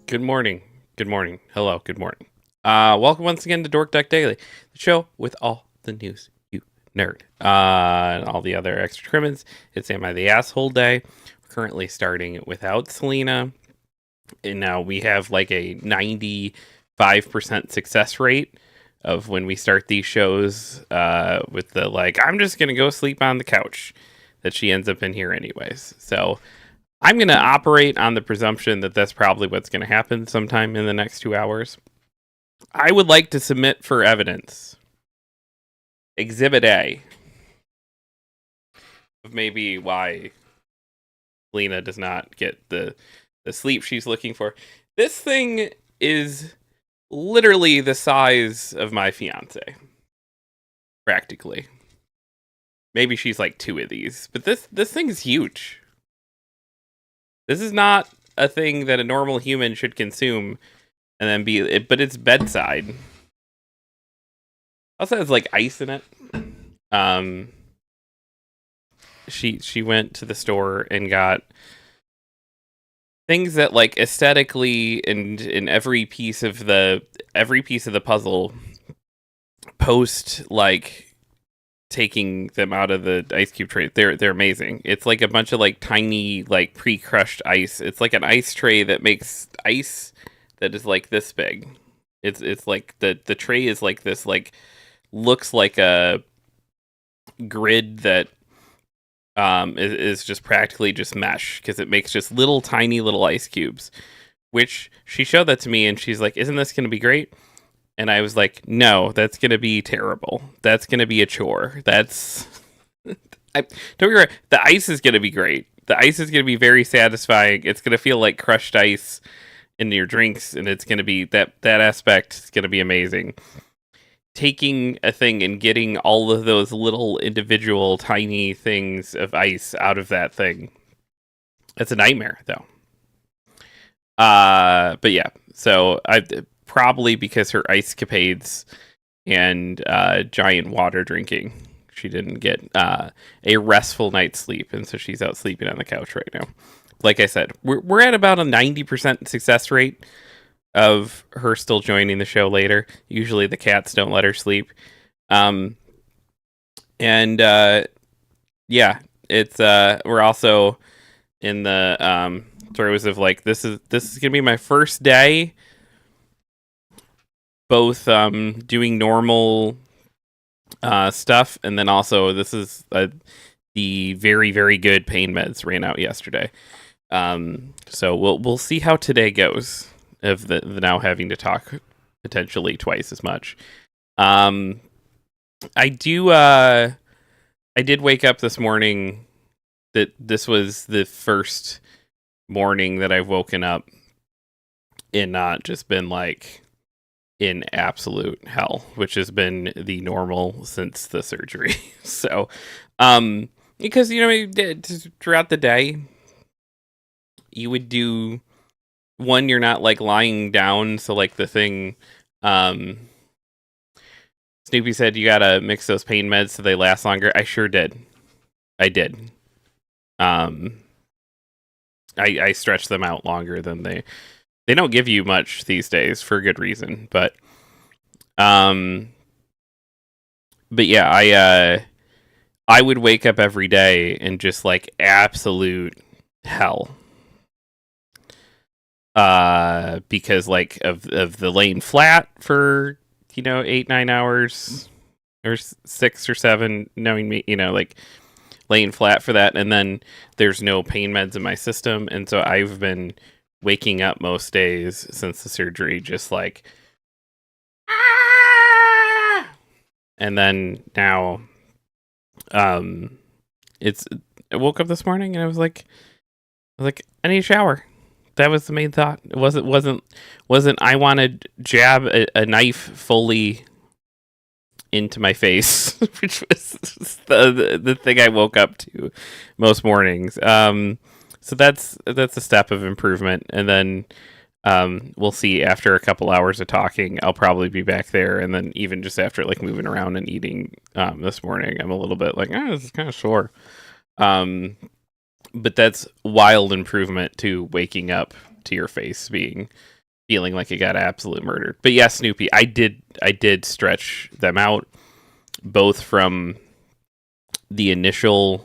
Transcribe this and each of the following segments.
Good morning. Good morning. Hello. Good morning. Welcome once again to Dork Duck Daily, the show with all the news you nerd. And all the other extra trimmings. It's Am I the Asshole Day. We're currently starting without Selena. And now we have like a 95% success rate of when we start these shows with the I'm just going to go sleep on the couch that she ends up in here anyways. So I'm going to operate on the presumption that that's probably what's going to happen sometime in the next 2 hours. I would like to submit for evidence Exhibit A of maybe why Lena does not get the sleep she's looking for. This thing is literally the size of my fiance. Practically. Maybe she's like two of these, but this thing is huge. This is not a thing that a normal human should consume and then but it's bedside. Also has like ice in it. She went to the store and got things that like aesthetically and in every piece of the puzzle post like taking them out of the ice cube tray. They're amazing. It's like a bunch of like tiny like pre-crushed ice. It's like an ice tray that makes ice that is like this big. It's like the tray is like this, like looks like a grid that is just practically just mesh because it makes just little tiny little ice cubes. Which she showed that to me and she's like, "Isn't this going to be great?" And I was like, "No, that's going to be terrible. That's going to be a chore. That's don't get me wrong. The ice is going to be great. The ice is going to be very satisfying. It's going to feel like crushed ice in your drinks, and it's going to be that aspect is going to be amazing. Taking a thing and getting all of those little individual tiny things of ice out of that thing, it's a nightmare, though. But yeah, so I probably because her ice capades and giant water drinking, she didn't get a restful night's sleep, and so she's out sleeping on the couch right now. Like I said, we're at about a 90% success rate of her still joining the show later. Usually the cats don't let her sleep. And yeah, it's we're also in the throes of like this is gonna be my first day both doing normal stuff, and then also this is the very, very good pain meds ran out yesterday. So we'll see how today goes of the now having to talk potentially twice as much. I did wake up this morning that this was the first morning that I've woken up and not just been like in absolute hell, which has been the normal since the surgery. So, because throughout the day, you would do one. You're not like lying down, so like the thing. Snoopy said you gotta mix those pain meds so they last longer. I sure did. I did. I stretched them out longer than they don't give you much these days for good reason, but yeah, I would wake up every day and just like absolute hell. Because like of the laying flat for 8-9 hours or 6 or 7, knowing me, like laying flat for that, and then there's no pain meds in my system, and so I've been waking up most days since the surgery just like ah! And then now it's I woke up this morning and I was like I need a shower. That was the main thought. It wasn't I want to jab a knife fully into my face, which was the thing I woke up to most mornings. So that's a step of improvement, and then we'll see after a couple hours of talking. I'll probably be back there, and then even just after like moving around and eating this morning, I'm a little bit like, this is kind of sore. But that's wild improvement to waking up to your face being feeling like it got absolutely murdered. But yeah, Snoopy, I did stretch them out, both from the initial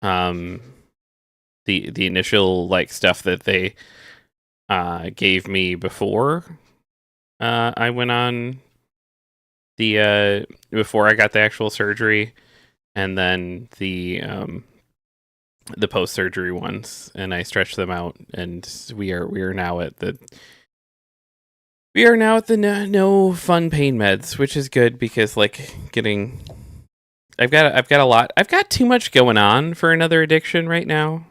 the initial like stuff that they gave me before I went on the before I got the actual surgery, and then the post surgery ones, and I stretched them out, and we are now at the no fun pain meds, which is good because like I've got a lot. I've got too much going on for another addiction right now.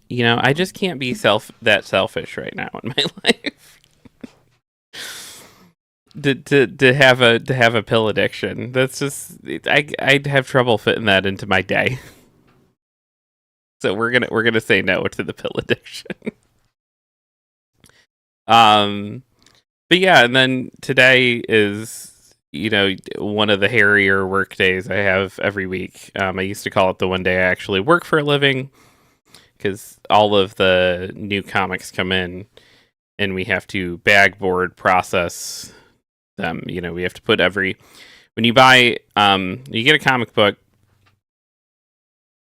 You know, I just can't be selfish right now in my life. to have a pill addiction. That's just I'd have trouble fitting that into my day. So we're gonna say no to the pill addiction. But yeah, and then today is, you know, one of the hairier work days I have every week. I used to call it the one day I actually work for a living, because all of the new comics come in and we have to bag board process them. You know, we have to put when you buy you get a comic book.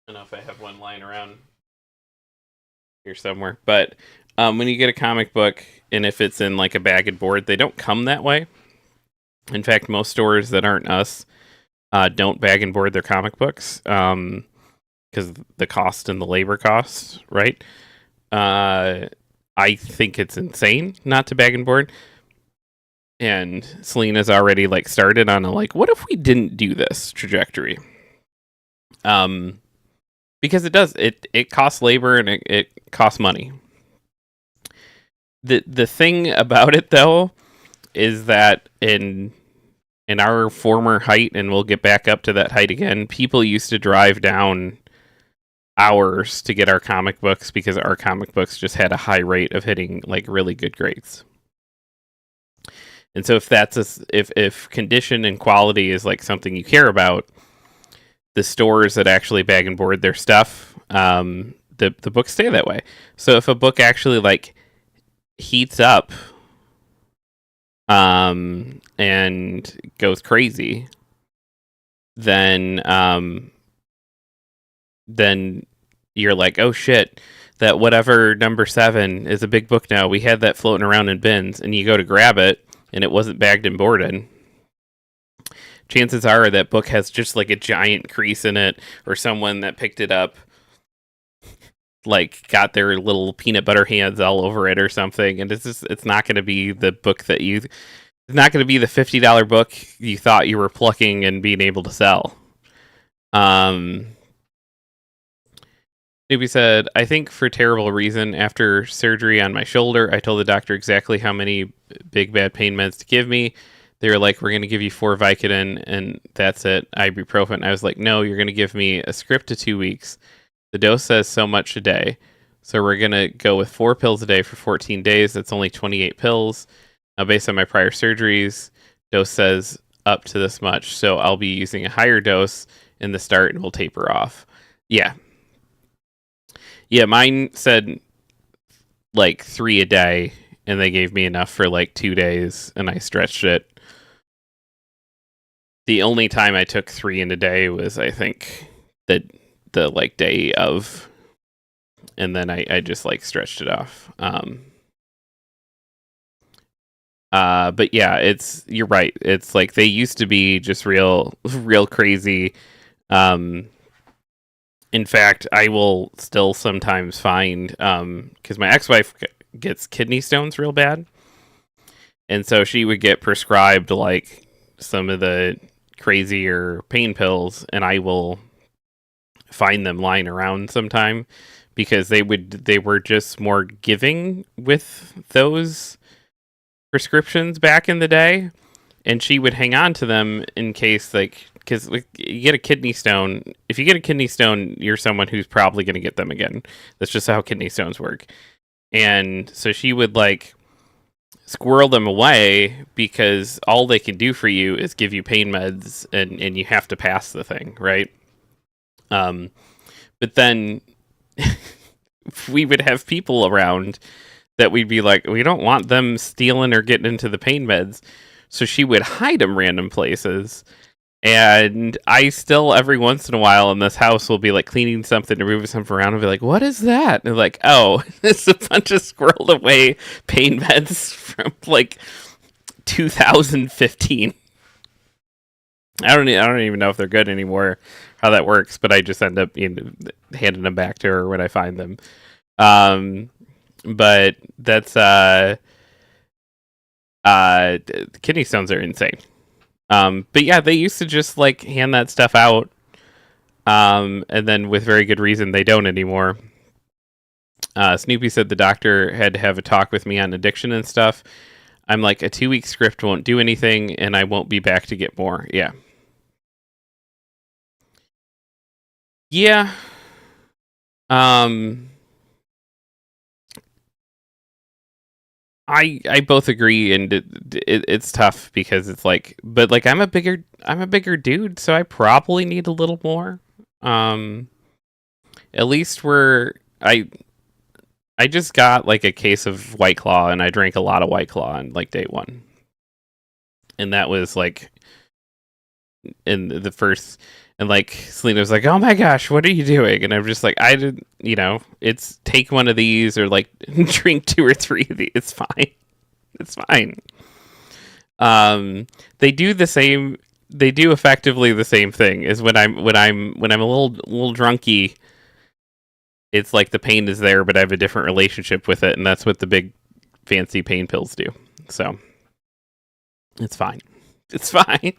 I don't know if I have one lying around here somewhere, but when you get a comic book, and if it's in like a bag and board, they don't come that way. In fact, most stores that aren't us don't bag and board their comic books because the cost and the labor costs, right? I think it's insane not to bag and board. And Selena's already like started on a like, what if we didn't do this trajectory? Because it costs labor and it costs money. The thing about it though is that in our former height, and we'll get back up to that height again, people used to drive down hours to get our comic books because our comic books just had a high rate of hitting like really good grades. And so if condition and quality is like something you care about, the stores that actually bag and board their stuff, the books stay that way. So if a book actually like heats up and goes crazy, then you're like, oh shit, that whatever number 7 is a big book now. We had that floating around in bins, and you go to grab it and it wasn't bagged and boarded. Chances are that book has just like a giant crease in it, or someone that picked it up like got their little peanut butter hands all over it or something, and it's not going to be the book it's not going to be the $50 book you thought you were plucking and being able to sell. Newbie said, I think for terrible reason, after surgery on my shoulder, I told the doctor exactly how many big bad pain meds to give me. They were like, we're going to give you 4 Vicodin and that's it, ibuprofen. I was like, no, you're going to give me a script to 2 weeks. The dose says so much a day. So we're going to go with 4 pills a day for 14 days. That's only 28 pills. Now, based on my prior surgeries, dose says up to this much. So I'll be using a higher dose in the start and we'll taper off. Yeah. Yeah, mine said like 3 a day, and they gave me enough for like 2 days, and I stretched it. The only time I took 3 in a day was, I think, the like day of, and then I just like stretched it off. But yeah, you're right. It's like they used to be just real crazy. In fact, I will still sometimes find, because my ex-wife gets kidney stones real bad, and so she would get prescribed like some of the crazier pain pills, and I will find them lying around sometime because they were just more giving with those prescriptions back in the day, and she would hang on to them in case, like, because you get a kidney stone. If you get a kidney stone, you're someone who's probably going to get them again. That's just how kidney stones work. And so she would like squirrel them away because all they can do for you is give you pain meds, and you have to pass the thing, right? But then we would have people around that we'd be like, we don't want them stealing or getting into the pain meds. So she would hide them random places. And I still, every once in a while in this house, will be like cleaning something or moving something around and be like, what is that? And they're like, oh, it's a bunch of squirreled away pain meds from like 2015. I don't even know if they're good anymore, how that works, but I just end up handing them back to her when I find them. But that's kidney stones are insane. But yeah, they used to just like hand that stuff out. And then with very good reason they don't anymore. Snoopy said the doctor had to have a talk with me on addiction and stuff. I'm like, a 2-week script won't do anything and I won't be back to get more. Yeah. Yeah. I both agree, and it's tough because it's like, but like I'm a bigger dude, so I probably need a little more. At least I just got like a case of White Claw, and I drank a lot of White Claw on like day one, and that was like in the first. And like Selena was like, "Oh my gosh, what are you doing?" And I'm just like, "I didn't, it's take one of these or like drink 2 or 3 of these. It's fine, it's fine." They do the same. They do effectively the same thing. Is when I'm a little drunky. It's like the pain is there, but I have a different relationship with it, and that's what the big fancy pain pills do. So it's fine. It's fine.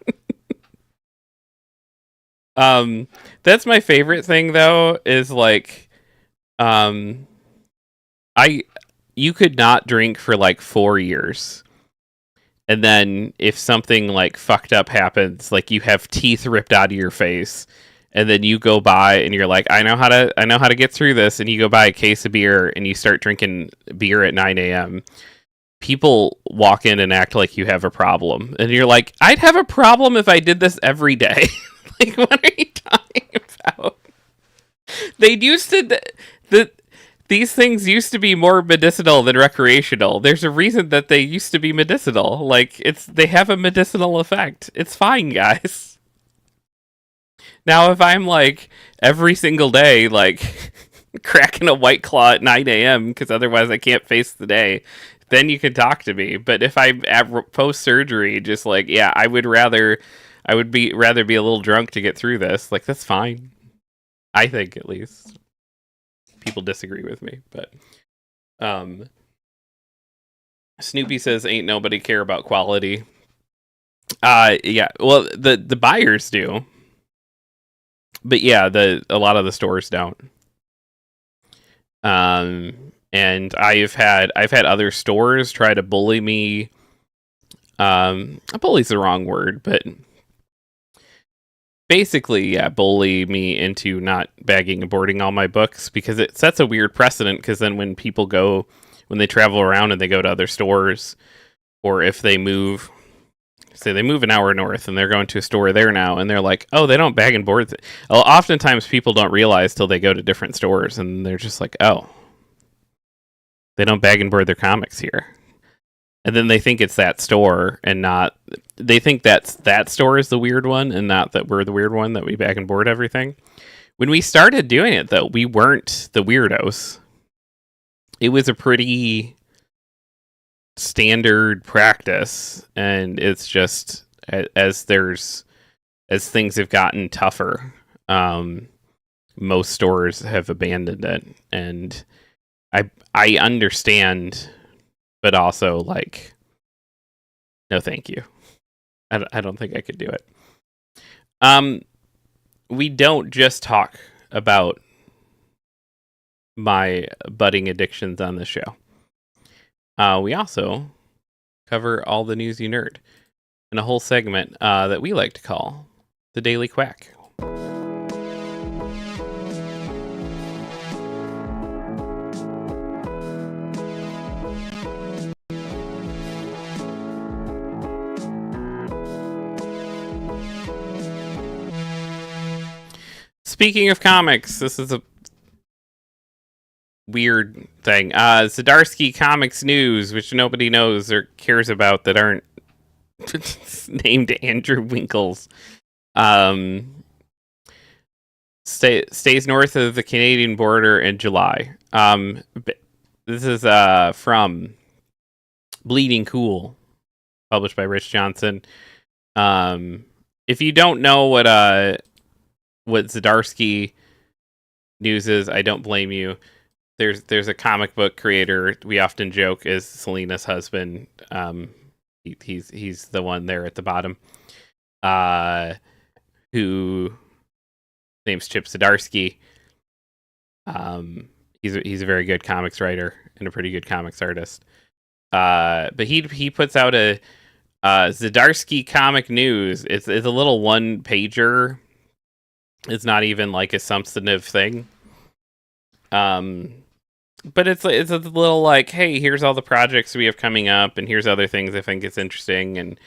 That's my favorite thing though, is like, you could not drink for like 4 years. And then if something like fucked up happens, like you have teeth ripped out of your face, and then you go by and you're like, I know how to get through this. And you go buy a case of beer and you start drinking beer at 9 a.m. People walk in and act like you have a problem. And you're like, I'd have a problem if I did this every day. Like, what are you talking about? They used to these things used to be more medicinal than recreational. There's a reason that they used to be medicinal. Like, they have a medicinal effect. It's fine, guys. Now, if I'm like every single day, like cracking a White Claw at 9 a.m. because otherwise I can't face the day, then you can talk to me. But if I'm post surgery, just like, yeah, I would rather be a little drunk to get through this. Like, that's fine. I think, at least. People disagree with me, but Snoopy says ain't nobody care about quality. Yeah, well, the buyers do. But yeah, a lot of the stores don't. And I've had other stores try to bully me. Bully's the wrong word, but basically, yeah, bully me into not bagging and boarding all my books, because it sets a weird precedent. Because then when they travel around and they go to other stores, or if they move, say they move an hour north and they're going to a store there now, and they're like, oh, they don't bag and board. Well, oftentimes people don't realize till they go to different stores, and they're just like, oh, they don't bag and board their comics here. And then they think it's that store, and not. They think that store is the weird one, and not that we're the weird one that we bag and board everything. When we started doing it, though, we weren't the weirdos. It was a pretty standard practice, and it's just as things have gotten tougher, most stores have abandoned it, and I understand. But also, like, no, thank you. I don't think I could do it. We don't just talk about my budding addictions on this show. We also cover all the news you nerd in a whole segment that we like to call the Daily Quack. Speaking of comics, this is weird thing. Zdarsky Comics News, which nobody knows or cares about that aren't named Andrew Winkles. Stays north of the Canadian border in July. This is from Bleeding Cool, published by Rich Johnson. If you don't know what Zdarsky News is, I don't blame you. There's a comic book creator we often joke is Selena's husband. He's the one there at the bottom, who name's Chip Zdarsky. He's a very good comics writer and a pretty good comics artist. But he puts out a Zdarsky Comic News. It's a little one pager. It's not even like a substantive thing. But it's a little like, hey, here's all the projects we have coming up, and here's other things I think it's interesting, and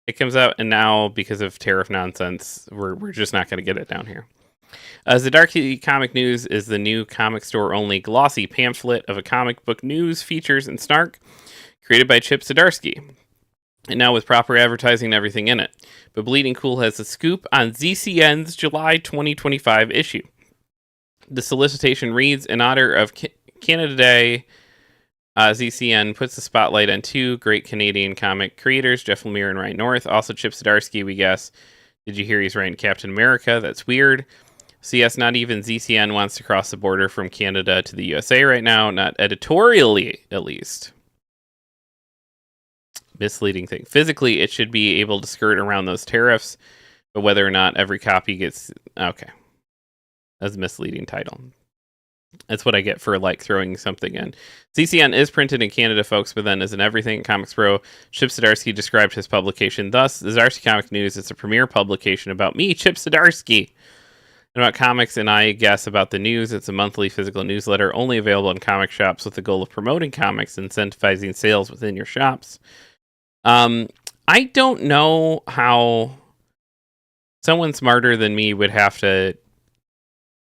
it comes out, and now because of tariff nonsense, we're just not going to get it down here. Zdarsky Comic News is the new comic store only glossy pamphlet of a comic book news, features, and snark created by Chip Zdarsky, and now with proper advertising and everything in it. But Bleeding Cool has a scoop on ZCN's July 2025 issue. The solicitation reads, in honor of Canada Day, ZCN puts the spotlight on two great Canadian comic creators, Jeff Lemire and Ryan North. Also Chip Zdarsky, we guess. Did you hear he's writing Captain America? That's weird. So yes, not even ZCN wants to cross the border from Canada to the USA right now, not editorially, at least. Misleading thing. Physically, it should be able to skirt around those tariffs, but whether or not every copy gets... Okay. That's a misleading title. That's what I get for like throwing something in. ZCN is printed in Canada, folks, but then as in everything Comics Pro, Chip Zdarsky described his publication thus: the Zdarsky Comic News is a premier publication about me, Chip Zdarsky, and about comics, and I guess about the news. It's a monthly physical newsletter only available in comic shops with the goal of promoting comics and incentivizing sales within your shops. I don't know how someone smarter than me would have to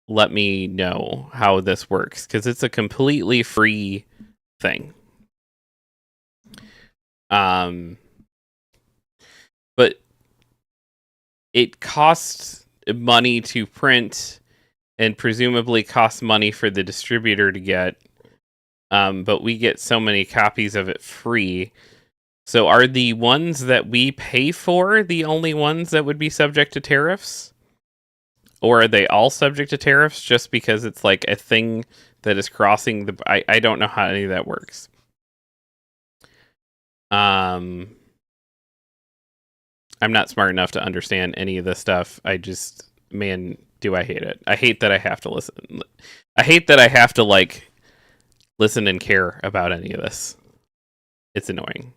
let me know how this works, because it's a completely free thing. But it costs money to print and presumably costs money for the distributor to get. But we get so many copies of it free. So are the ones that we pay for the only ones that would be subject to tariffs? Or are they all subject to tariffs just because it's like a thing that is crossing the... I don't know how any of that works. I'm not smart enough to understand any of this stuff. I just... Man, do I hate it. I hate that I have to listen. I hate that I have to, like, listen and care about any of this. It's annoying.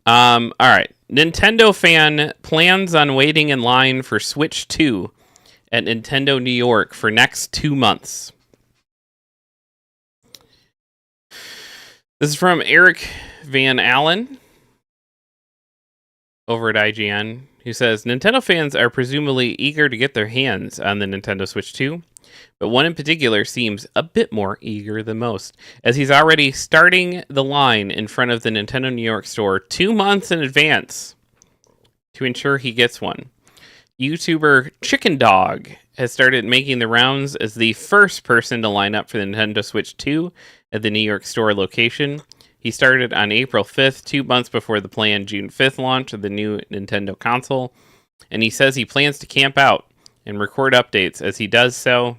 Alright. Nintendo fan plans on waiting in line for Switch 2 at Nintendo New York for next 2 months. This is from Eric Van Allen over at IGN, who says, Nintendo fans are presumably eager to get their hands on the Nintendo Switch 2, but one in particular seems a bit more eager than most, as he's already starting the line in front of the Nintendo New York store 2 months in advance to ensure he gets one. YouTuber Chicken Dog has started making the rounds as the first person to line up for the Nintendo Switch 2 at the New York store location. He started on April 5th, 2 months before the planned June 5th launch of the new Nintendo console, and he says he plans to camp out and record updates. As he does so,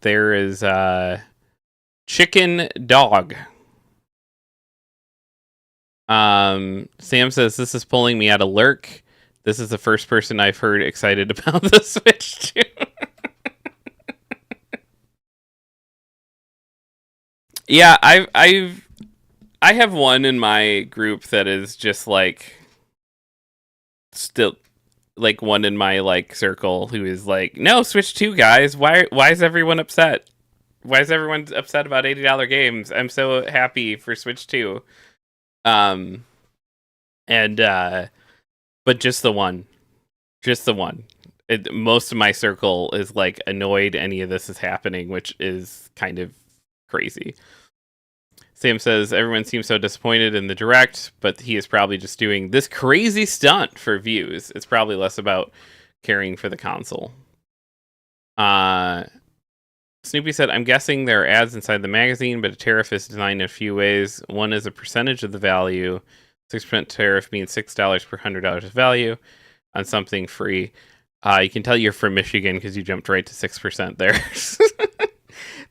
there is Chicken Dog. Sam says, this is pulling me out of lurk. This is the first person I've heard excited about the Switch 2. Yeah, I have one in my group that is just like still like one in my like circle who is like, no, Switch 2 guys, why is everyone upset? Why is everyone upset about $80 games? I'm so happy for Switch 2. But just the one. most of my circle is like annoyed any of this is happening, which is kind of crazy. Sam says everyone seems so disappointed in the direct, but he is probably just doing this crazy stunt for views. It's probably less about caring for the console. Snoopy said, I'm guessing there are ads inside the magazine, but a tariff is designed in a few ways. One is a percentage of the value. 6% tariff means $6 per $100 of value on something free. You can tell you're from Michigan because you jumped right to 6% there.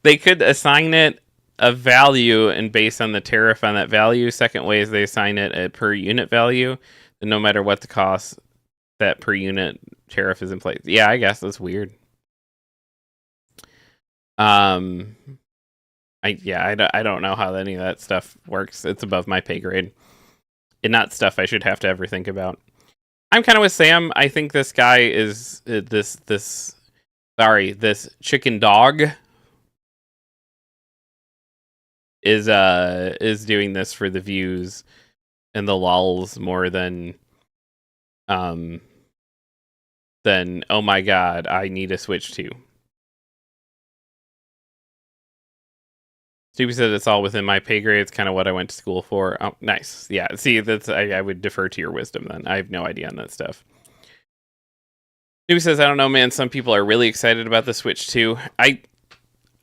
They could assign it a value, and based on the tariff on that value, second way is they assign it a per unit value. And no matter what the cost, that per unit tariff is in place. Yeah, I guess that's weird. I don't know how any of that stuff works. It's above my pay grade, and not stuff I should have to ever think about. I'm kind of with Sam. I think this guy is this chicken dog is doing this for the views and the lulz more than oh my god, I need a Switch 2. Stevie said it's all within my pay grade. It's kind of what I went to school for. Oh, nice. Yeah, see, that's I would defer to your wisdom then. I have no idea on that stuff. Stevie says, I don't know, man. Some people are really excited about the Switch 2. I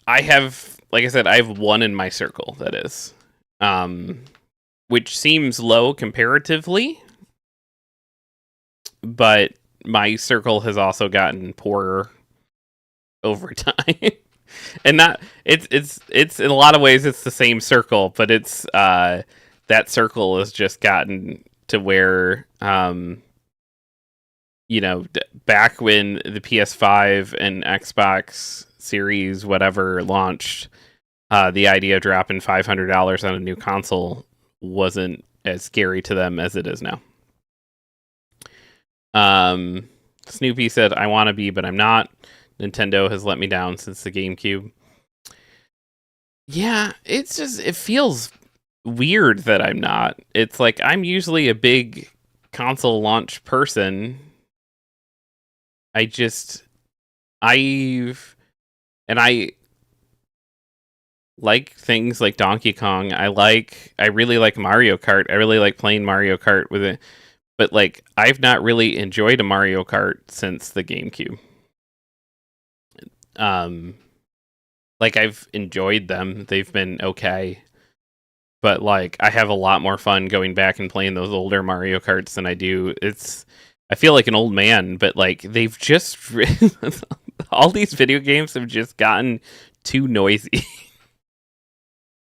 have, like I said, I have one in my circle, that is. Which seems low comparatively. But my circle has also gotten poorer over time. And not it's in a lot of ways it's the same circle, but it's that circle has just gotten to where back when the PS5 and Xbox Series whatever launched, the idea of dropping $500 on a new console wasn't as scary to them as it is now. Snoopy said, I want to be, but I'm not. Nintendo has let me down since the GameCube. Yeah, it's just, it feels weird that I'm not. It's like, I'm usually a big console launch person. I like things like Donkey Kong. I really like Mario Kart. I really like playing Mario Kart with it. But like, I've not really enjoyed a Mario Kart since the GameCube. Like, I've enjoyed them. They've been okay. But like, I have a lot more fun going back and playing those older Mario Karts than I do. I feel like an old man, but like, they've just all these video games have just gotten too noisy.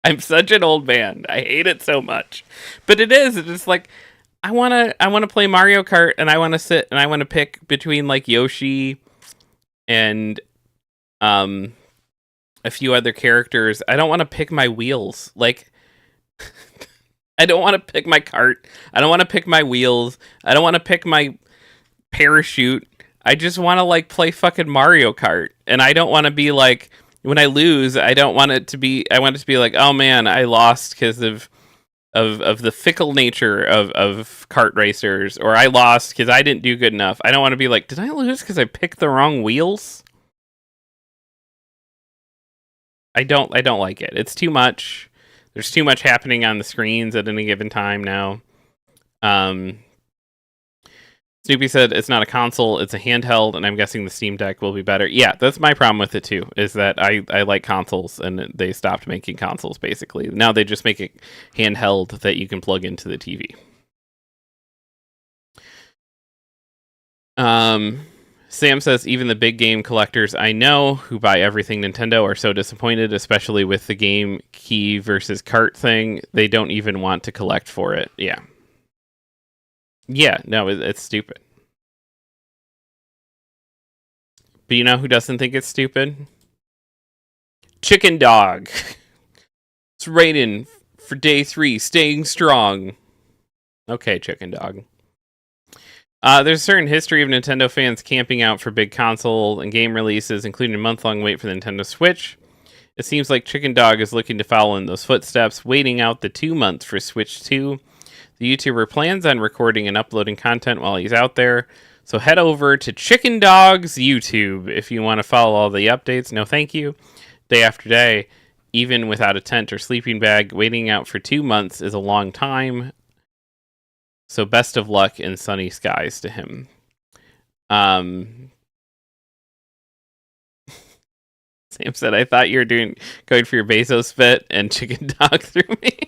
I'm such an old man. I hate it so much. But it's just like, I want to play Mario Kart, and I want to sit and I want to pick between like Yoshi and a few other characters. I don't want to pick my wheels. Like, I don't want to pick my cart. I don't want to pick my wheels. I don't want to pick my parachute. I just want to like play fucking Mario Kart. And I don't want to be like, when I lose, I want it to be like, oh man, I lost because of the fickle nature of kart racers, or I lost because I didn't do good enough. I don't want to be like, did I lose because I picked the wrong wheels? I don't like it. It's too much. There's too much happening on the screens at any given time now. Snoopy said it's not a console, it's a handheld, and I'm guessing the Steam Deck will be better. Yeah, that's my problem with it too, is that I like consoles, and they stopped making consoles, basically. Now they just make it handheld that you can plug into the TV. Sam says, even the big game collectors I know who buy everything Nintendo are so disappointed, especially with the game key versus cart thing. They don't even want to collect for it. Yeah. Yeah, no, it's stupid. But you know who doesn't think it's stupid? Chicken Dog. It's raining for day 3, staying strong. Okay, Chicken Dog. There's a certain history of Nintendo fans camping out for big console and game releases, including a month-long wait for the Nintendo Switch. It seems like Chicken Dog is looking to follow in those footsteps, waiting out the 2 months for Switch 2. The YouTuber plans on recording and uploading content while he's out there, So head over to Chicken Dog's YouTube if you want to follow all the updates. No thank you. Day after day, even without a tent or sleeping bag, waiting out for 2 months is a long time. So best of luck in sunny skies to him. Sam said, I thought you were going for your Bezos fit, and Chicken Dog threw me.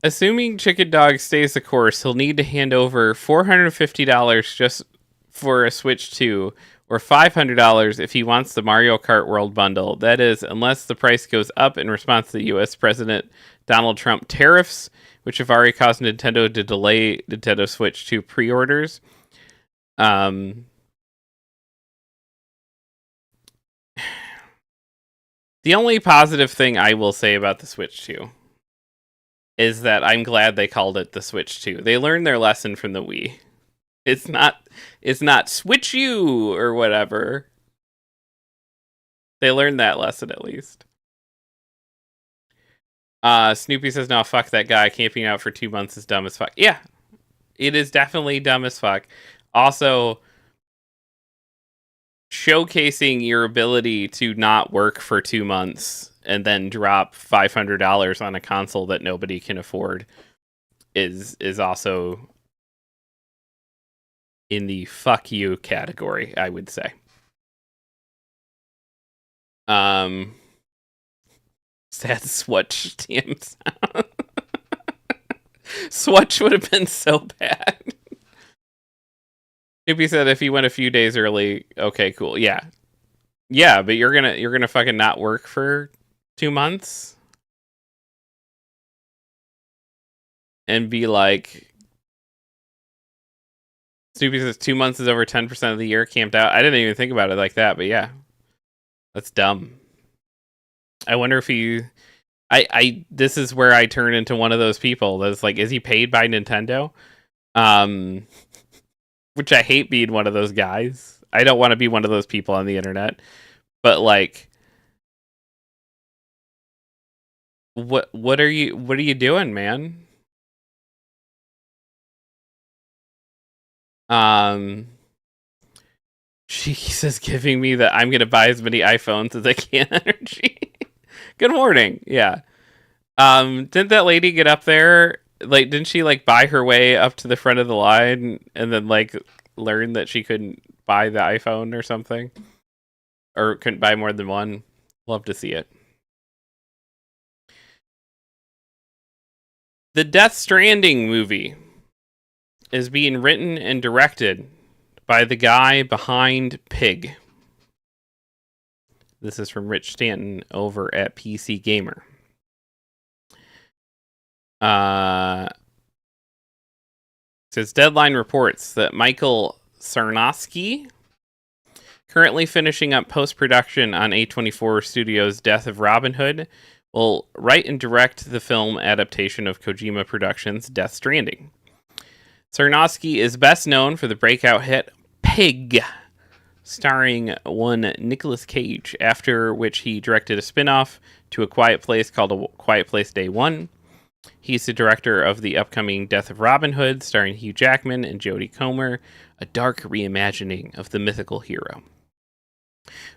Assuming Chicken Dog stays the course, he'll need to hand over $450 just for a Switch 2, or $500 if he wants the Mario Kart World Bundle. That is, unless the price goes up in response to the U.S. President Donald Trump tariffs, which have already caused Nintendo to delay Nintendo Switch 2 pre-orders. The only positive thing I will say about the Switch 2 is that I'm glad they called it the Switch 2. They learned their lesson from the Wii. It's not Switch U or whatever. They learned that lesson at least. Snoopy says, no, fuck that guy. Camping out for 2 months is dumb as fuck. Yeah, it is definitely dumb as fuck. Also, showcasing your ability to not work for 2 months and then drop $500 on a console that nobody can afford is also in the fuck you category, I would say. Sad Swatch TM sound. Swatch would have been so bad. Snoopy said if he went a few days early, okay, cool. Yeah. Yeah, but you're gonna fucking not work for 2 months? And be like, Snoopy says 2 months is over 10% of the year camped out. I didn't even think about it like that, but yeah. That's dumb. I wonder if this is where I turn into one of those people that's like, is he paid by Nintendo? Which I hate being one of those guys. I don't want to be one of those people on the internet. But like, what are you doing, man? She says giving me that I'm gonna buy as many iPhones as I can energy. Good morning. Yeah. Didn't that lady get up there? Like, didn't she like buy her way up to the front of the line and then like learn that she couldn't buy the iPhone or something? Or couldn't buy more than one? Love to see it. The Death Stranding movie is being written and directed by the guy behind Pig. This is from Rich Stanton over at PC Gamer. Says Deadline reports that Michael Sarnowski, currently finishing up post-production on A24 Studios' Death of Robin Hood, will write and direct the film adaptation of Kojima Productions' Death Stranding. Sarnowski is best known for the breakout hit Pig, starring one Nicolas Cage, after which he directed a spin-off to A Quiet Place called A Quiet Place Day 1. He's the director of the upcoming Death of Robin Hood, starring Hugh Jackman and Jodie Comer, a dark reimagining of the mythical hero.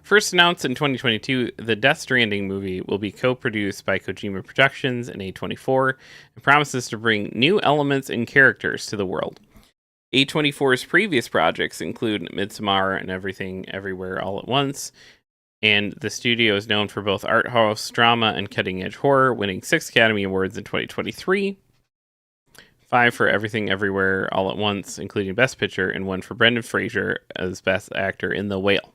First announced in 2022, the Death Stranding movie will be co-produced by Kojima Productions and A24 and promises to bring new elements and characters to the world. A24's previous projects include Midsommar and Everything Everywhere All at Once, and the studio is known for both art house drama and cutting-edge horror, winning 6 Academy Awards in 2023, 5 for Everything Everywhere All at Once, including Best Picture, and 1 for Brendan Fraser as Best Actor in The Whale.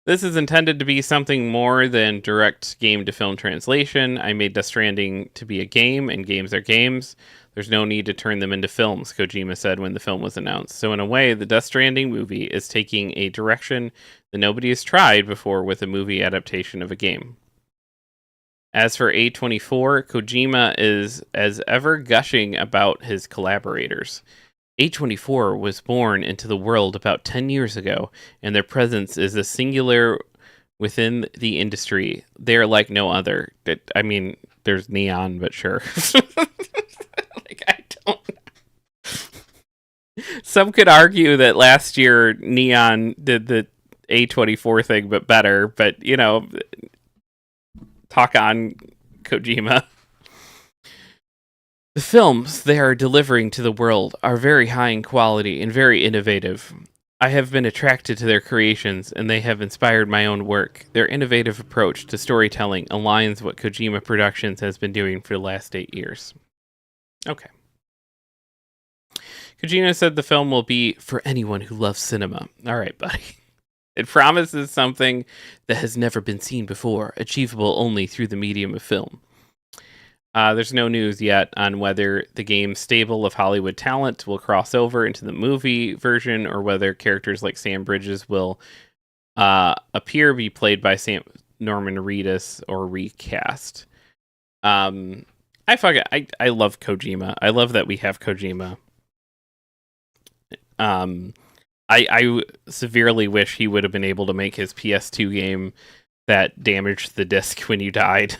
This is intended to be something more than direct game-to-film translation. I made Death Stranding to be a game, and games are games. There's no need to turn them into films, Kojima said when the film was announced. So in a way, the Death Stranding movie is taking a direction that nobody has tried before with a movie adaptation of a game. As for A24, Kojima is as ever gushing about his collaborators. A24 was born into the world about 10 years ago, and their presence is a singular within the industry. They're like no other. I mean, there's Neon, but sure. Like, Some could argue that last year Neon did the A24 thing, but better. But talk on Kojima. The films they are delivering to the world are very high in quality and very innovative. I have been attracted to their creations, and they have inspired my own work. Their innovative approach to storytelling aligns what Kojima Productions has been doing for the last 8 years. Okay. Kojima said the film will be for anyone who loves cinema. All right, buddy. It promises something that has never been seen before, achievable only through the medium of film. There's no news yet on whether the game's stable of Hollywood talent will cross over into the movie version, or whether characters like Sam Bridges will appear, be played by Norman Reedus, or recast. I love Kojima. I love that we have Kojima. I severely wish he would have been able to make his PS2 game that damaged the disc when you died.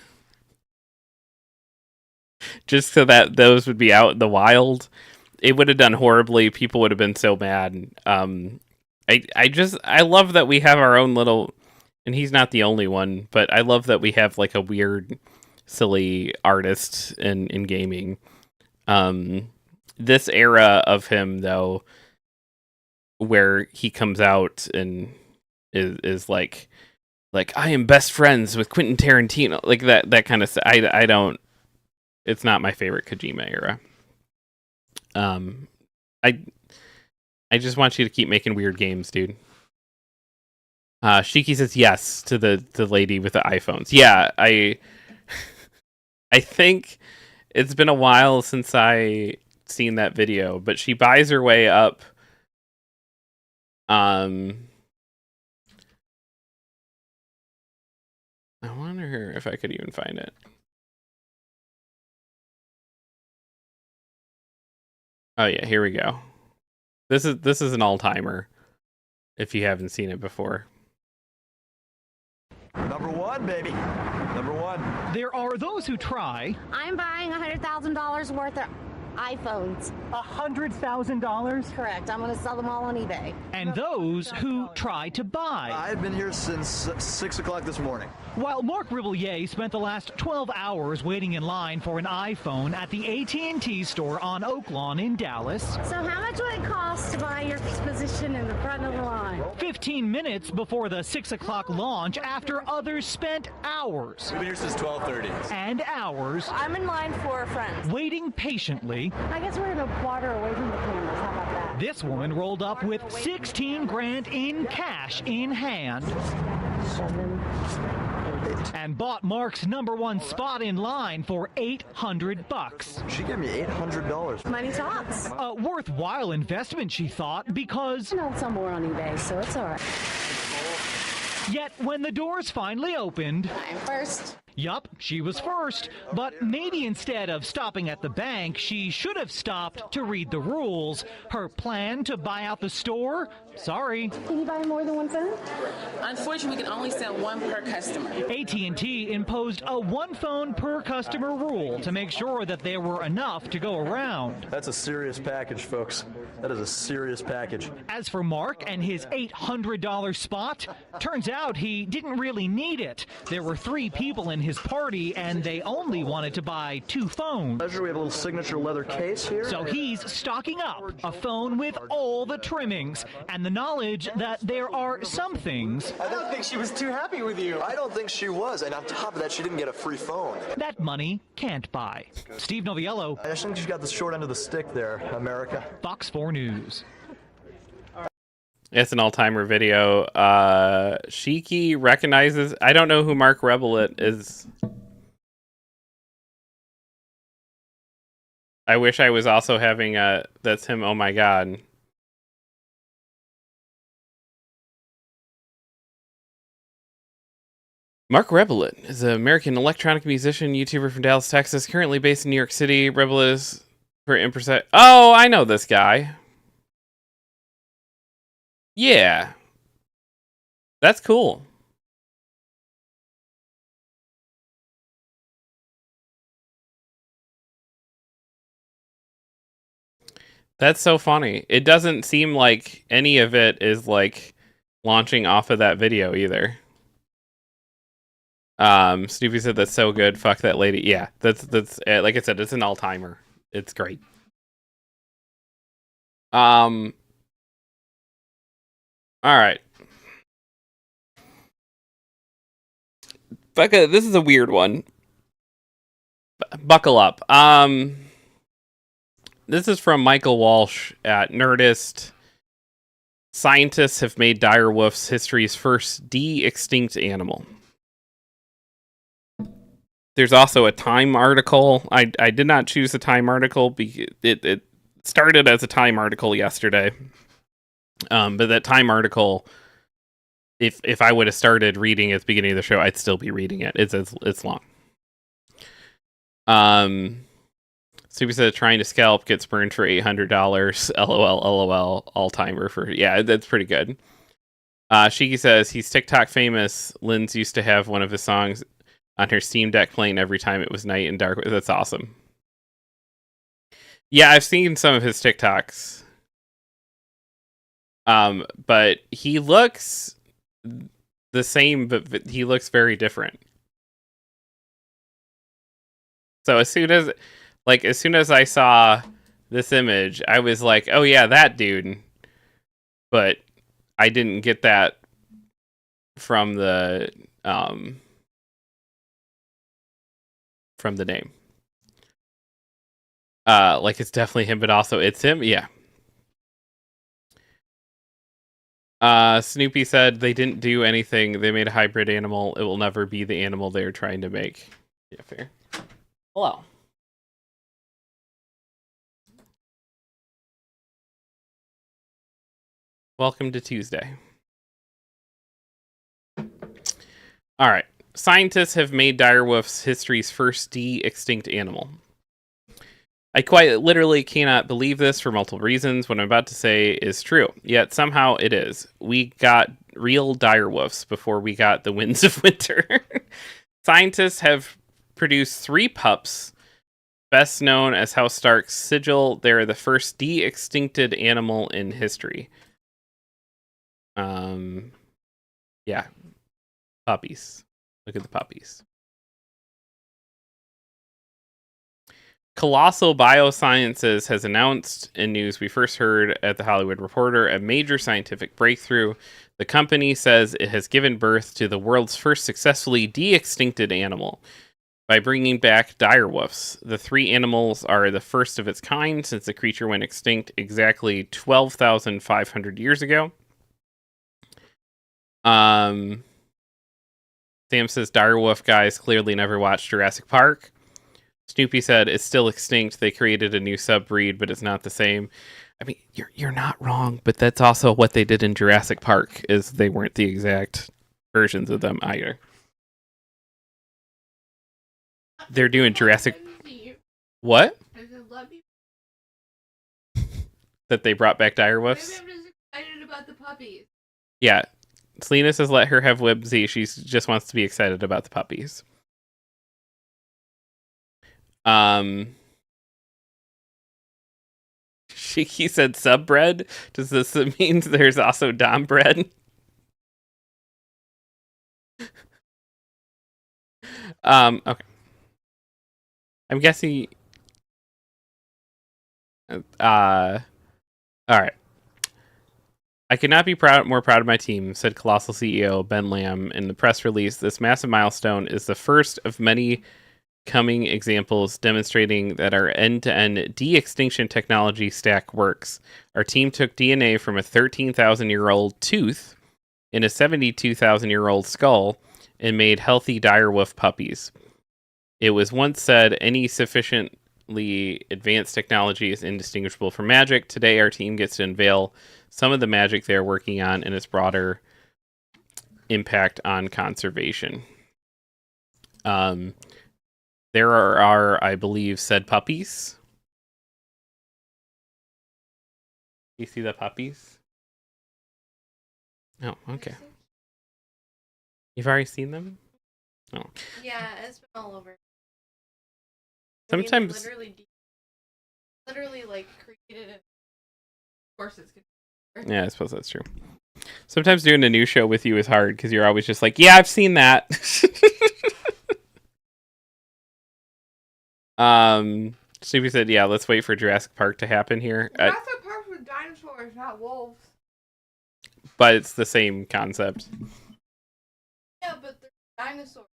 Just so that those would be out in the wild. It would have done horribly. People would have been so mad. I love that we have our own little, and he's not the only one, but I love that we have like a weird, silly artist in gaming. This era of him, though, where he comes out and is like I am best friends with Quentin Tarantino, like that kind of stuff. I don't. It's not my favorite Kojima era. I just want you to keep making weird games, dude. Shiki says yes to the lady with the iPhones. Yeah, I think it's been a while since I seen that video, but she buys her way up. I wonder if I could even find it. Oh yeah, here we go. This is an all-timer if you haven't seen it before. Number one, baby. Number one. There are those who try. I'm buying $100,000 worth of iPhones. $100,000? Correct. I'm going to sell them all on eBay. And those who try to buy. I've been here since 6 o'clock this morning. While Mark Ribollier spent the last 12 hours waiting in line for an iPhone at the AT&T store on Oaklawn in Dallas. So how much would it cost to buy your position in the front of the line? 15 minutes before the 6 o'clock launch, after others spent hours. We've been here since 12:30. And hours. I'm in line for a friend. Waiting patiently. I guess we're going to water away from the cameras. How about that? This woman rolled up with 16 grand in cash in hand. 7, 8. And bought Mark's #1 spot in line for $800. She gave me $800. Money talks. A worthwhile investment, she thought, because I know somewhere on eBay, so it's all right. yet when the doors finally opened, I'm first. yup, she was first, but maybe instead of stopping at the bank, she should have stopped to read the rules. Her plan to buy out the store? Sorry. Can you buy more than one phone? Unfortunately, we can only sell one per customer. AT&T imposed a one phone per customer rule to make sure that there were enough to go around. That's a serious package, folks. That is a serious package. As for Mark and his $800 spot, turns out he didn't really need it. There were 3 people in his party, and they only wanted to buy 2 phones. Pleasure, we have a little signature leather case here. So he's stocking up a phone with all the trimmings and the knowledge that there are some things I don't think she was too happy with you. I don't think she was, and on top of that, she didn't get a free phone. that money can't buy. Steve Noviello, I just think she got the short end of the stick there, America. Fox 4 News. It's an all-timer video. Shiki recognizes... I don't know who Mark Rebelit is. I wish I was also having a... That's him, oh my god. Mark Rebelit is an American electronic musician, YouTuber from Dallas, Texas, currently based in New York City. Rebelit is for Imperset. Oh, I know this guy. Yeah. That's cool. That's so funny. It doesn't seem like any of it is like launching off of that video either. Snoopy said that's so good. Fuck that lady. Yeah, that's like I said, it's an all-timer. It's great. All right. Becca, this is a weird one. Buckle up. This is from Michael Walsh at Nerdist. Scientists have made direwolves history's first de-extinct animal. There's also a Time article. I did not choose the Time article because it started as a Time article yesterday. But that Time article, if I would have started reading at the beginning of the show, I'd still be reading it. It's long. Super said trying to scalp gets burned for $800. LOL. All timer for that's pretty good. Shiki says he's TikTok famous. Lynn's used to have one of his songs on her Steam Deck playing every time it was night and dark. That's awesome. Yeah, I've seen some of his TikToks. But he looks the same, but he looks very different. So as soon as I saw this image, I was like, oh yeah, that dude. But I didn't get that from the name. Like it's definitely him, but also it's him. Yeah. Snoopy said they didn't do anything. They made a hybrid animal. It will never be the animal they're trying to make. Yeah, fair. Hello. Welcome to Tuesday. All right. Scientists have made direwolves history's first de-extinct animal. I quite literally cannot believe this for multiple reasons. What I'm about to say is true, yet somehow it is. We got real direwolves before we got the Winds of Winter. Scientists have produced 3 pups, best known as House Stark's sigil. They're the first de-extincted animal in history. Yeah. Puppies. Look at the puppies. Colossal Biosciences has announced in news we first heard at the Hollywood Reporter a major scientific breakthrough. The company says it has given birth to the world's first successfully de-extincted animal by bringing back direwolves. The 3 animals are the first of its kind since the creature went extinct exactly 12,500 years ago. Sam says direwolf guys clearly never watched Jurassic Park. Snoopy said it's still extinct. They created a new subbreed, but it's not the same. I mean, you're not wrong, but that's also what they did in Jurassic Park. Is they weren't the exact versions of them either. They're doing Jurassic. What? That they brought back direwolves. Maybe I'm just excited about the puppies. Yeah. Selena says let her have Whimsy. She just wants to be excited about the puppies. He said sub bread. Does this mean there's also Dom bread? Okay. I'm guessing. All right. I could not be more proud of my team, said Colossal CEO Ben Lamb in the press release. This massive milestone is the first of many coming examples demonstrating that our end-to-end de-extinction technology stack works. Our team took DNA from a 13,000-year-old tooth in a 72,000-year-old skull and made healthy direwolf puppies. It was once said any sufficiently advanced technology is indistinguishable from magic. Today, our team gets to unveil some of the magic they're working on and its broader impact on conservation. There are, I believe, said puppies. You see the puppies? Oh, okay. You've already seen them? Oh. Yeah, it's been all over. Sometimes literally like created course it's good. Yeah, I suppose that's true. Sometimes doing a new show with you is hard because you're always just like, yeah, I've seen that. Snoopy said, yeah, let's wait for Jurassic Park to happen here. Jurassic Park with dinosaurs, not wolves. But it's the same concept. Yeah, but they're dinosaurs,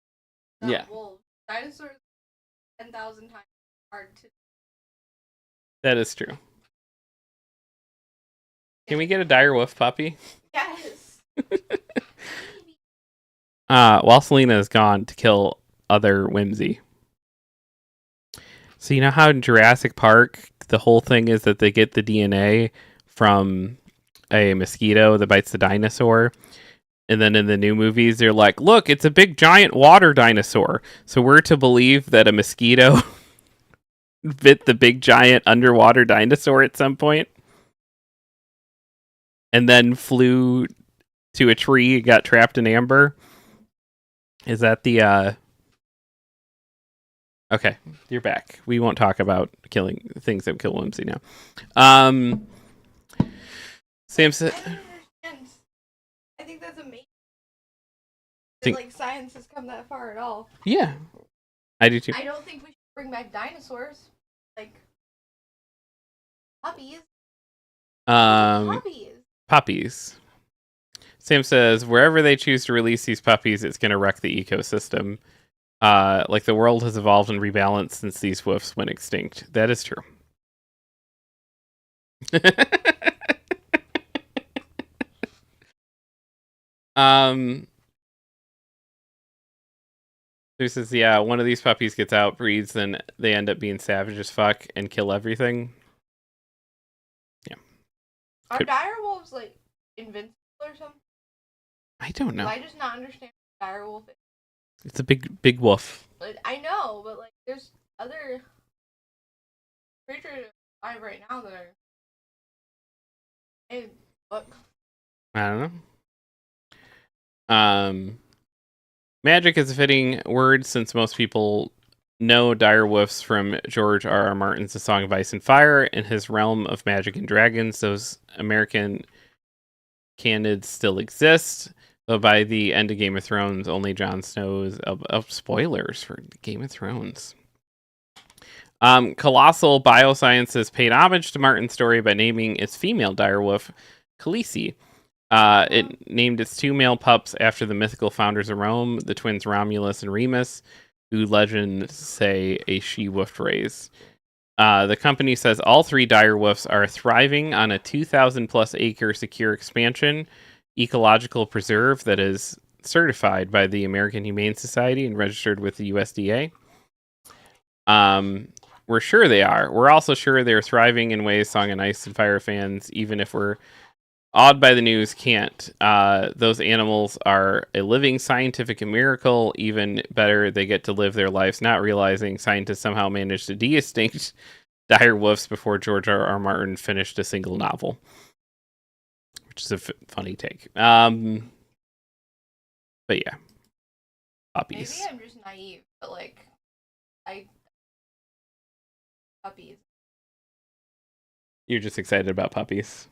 not Yeah. wolves. Dinosaurs 10,000 times hard to. That is true. Can we get a dire wolf puppy? Yes. While Selena is gone to kill other Whimsy. So you know how in Jurassic Park, the whole thing is that they get the DNA from a mosquito that bites the dinosaur. And then in the new movies, they're like, look, it's a big giant water dinosaur. So we're to believe that a mosquito bit the big giant underwater dinosaur at some point. And then flew to a tree and got trapped in amber. Is that the Okay, you're back. We won't talk about killing things that kill Whimsy now. Sam said, I don't understand. I think that's amazing. Think- Like science has come that far at all. yeah, I do too. I don't think we should bring back dinosaurs. Like puppies. Puppies. Puppies. Sam says, wherever they choose to release these puppies, it's going to wreck the ecosystem. Like the world has evolved and rebalanced since these woofs went extinct. That is true. Who says, yeah, one of these puppies gets out, breeds, then they end up being savage as fuck and kill everything. Yeah. Are Could- dire wolves like invincible or something? I don't know. I just not understand what dire wolf is. It's a big wolf. Like, I know, but like there's other creatures alive right now that are. Hey, look. I don't know. Magic is a fitting word since most people know dire wolves from George R.R. Martin's The Song of Ice and Fire. In his realm of magic and dragons, those American canids still exist. Though by the end of Game of Thrones, only Jon Snow's spoilers for Game of Thrones. Colossal Biosciences paid homage to Martin's story by naming its female direwolf Khaleesi. It named its two male pups after the mythical founders of Rome, the twins Romulus and Remus, who legends say a she-wolf race. The company says all three direwolves are thriving on a 2,000-plus acre secure expansion ecological preserve that is certified by the American Humane Society and registered with the USDA. We're sure they are. We're also sure they're thriving in ways Song and Ice and Fire fans, even if we're awed by the news, can't. Those animals are a living scientific miracle. Even better, they get to live their lives not realizing scientists somehow managed to de-extinct dire wolves before George R.R. Martin finished a single novel. Which is a funny take. But yeah. Puppies. Maybe I'm just naive, but like, puppies. You're just excited about puppies.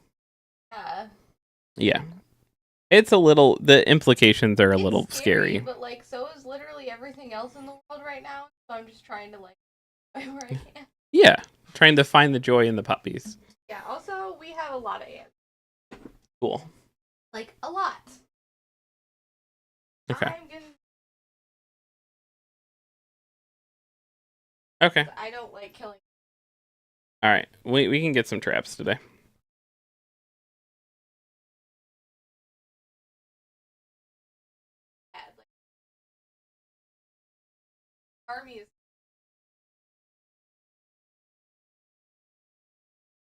Yeah. Yeah. It's a little, the implications are a It's little scary. But like, so is literally everything else in the world right now. So I'm just trying to like, where I can. Yeah. Trying to find the joy in the puppies. Yeah. Also, we have a lot of ants. Cool. Like a lot. Okay. I'm gonna. Okay. I don't like killing. All right. We can get some traps today. Bad. Like, army is.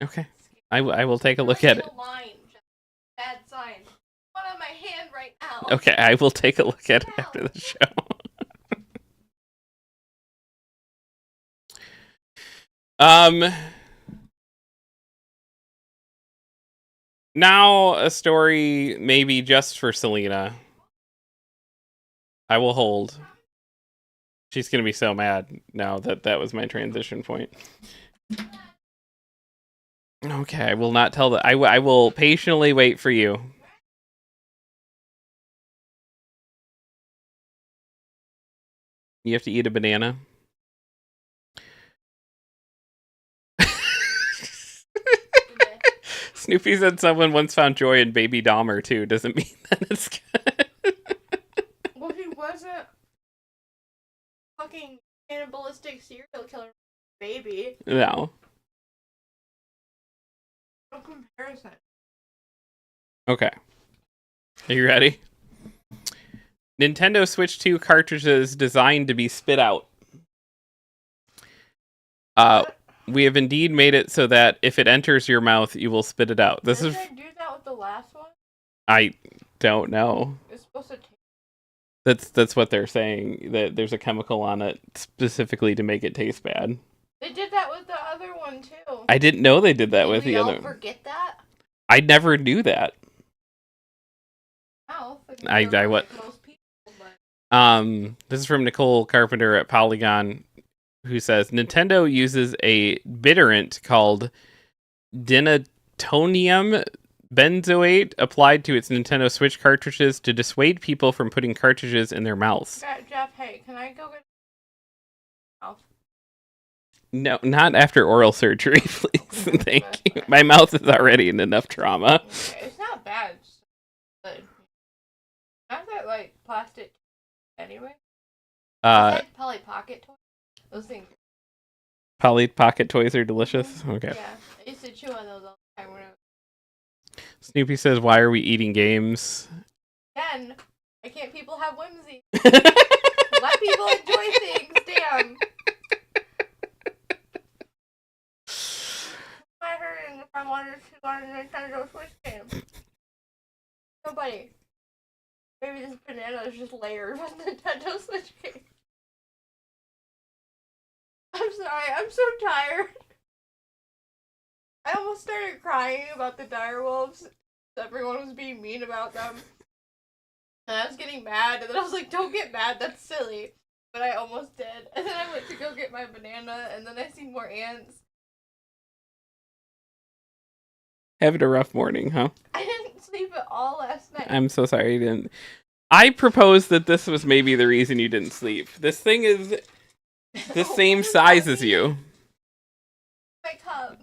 Okay. I will take a look at it. Line. Bad sign. One on my hand right now. Okay, I will take a look at it after the show. Now a story maybe just for Selena. I will hold. She's gonna be so mad now that that was my transition point. Okay, I will not tell the. I will patiently wait for you. You have to eat a banana. Snoopy said someone once found joy in Baby Dahmer too. Doesn't mean that it's good. Well, he wasn't fucking cannibalistic serial killer baby. No. No comparison. Okay. Are you ready? Nintendo Switch 2 cartridges designed to be spit out. We have indeed made it so that if it enters your mouth, you will spit it out. This is. Did they do that with the last one? I don't know. It's supposed to taste. That's what they're saying. That there's a chemical on it specifically to make it taste bad. They did that with the other one too. I didn't know they did that with Did the we all other. forget that? I never knew that. Oh, I what? Most people, but... This is from Nicole Carpenter at Polygon, who says Nintendo uses a bitterant called denatonium benzoate applied to its Nintendo Switch cartridges to dissuade people from putting cartridges in their mouths. Jeff, hey, can I go get... mouth? No, not after oral surgery, please. Thank you. My mouth is already in enough trauma. Okay, it's not bad. It's good. Not that, like, plastic anyway. Polly Pocket toys. Those things. Polly Pocket toys are delicious. Okay. Yeah, I used to chew on those all the time when I was... Snoopy says, "Why are we eating games?" Again, why can't people have whimsy? Let people enjoy things, damn. I heard if I wanted to go on a Nintendo Switch game. Nobody. Maybe this banana is just layered with Nintendo Switch game. I'm sorry, I'm so tired. I almost started crying about the direwolves. Everyone was being mean about them. And I was getting mad, and then I was like, don't get mad, that's silly. But I almost did. And then I went to go get my banana, and then I seen more ants. Having a rough morning, huh? I didn't sleep at all last night. I'm so sorry you didn't. I proposed that this was maybe the reason you didn't sleep. This thing is the same size as you. My cup.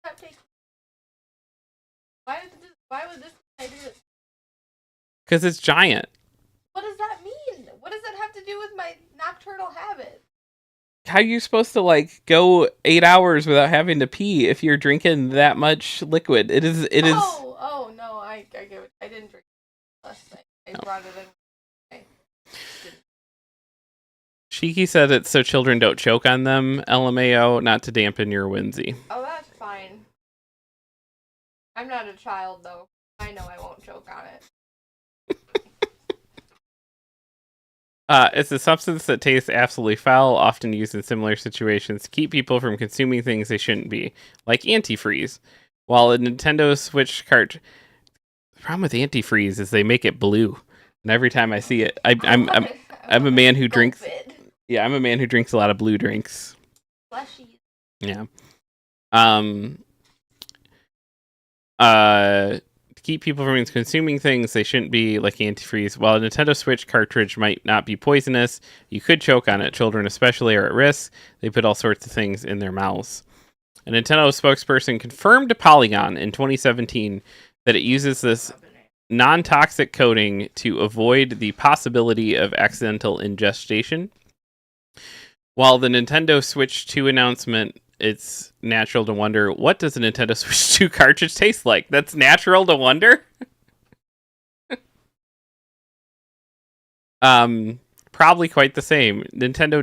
Stop taking... Why would this I do it? Because it's giant. What does that mean? What does that have to do with my nocturnal habit? How are you supposed to, like, go 8 hours without having to pee if you're drinking that much liquid? It is. Oh, no, I get it. I didn't drink last night. I brought it in. Shiki said it's so children don't choke on them, LMAO, not to dampen your whimsy. Oh, that's fine. I'm not a child, though. I know I won't choke on it. It's a substance that tastes absolutely foul, often used in similar situations to keep people from consuming things they shouldn't be, like antifreeze. While a Nintendo Switch cart, the problem with antifreeze is they make it blue, and every time I see it, I'm a man who drinks. Yeah, I'm a man who drinks a lot of blue drinks. Fleshy. Yeah. To keep people from consuming things they shouldn't be, like antifreeze. While a Nintendo Switch cartridge might not be poisonous, you could choke on it. Children especially are at risk. They put all sorts of things in their mouths. A Nintendo spokesperson confirmed to Polygon in 2017 that it uses this non-toxic coating to avoid the possibility of accidental ingestion. While the Nintendo Switch 2 announcement, it's natural to wonder, what does a Nintendo Switch 2 cartridge taste like? That's natural to wonder? Probably quite the same. Nintendo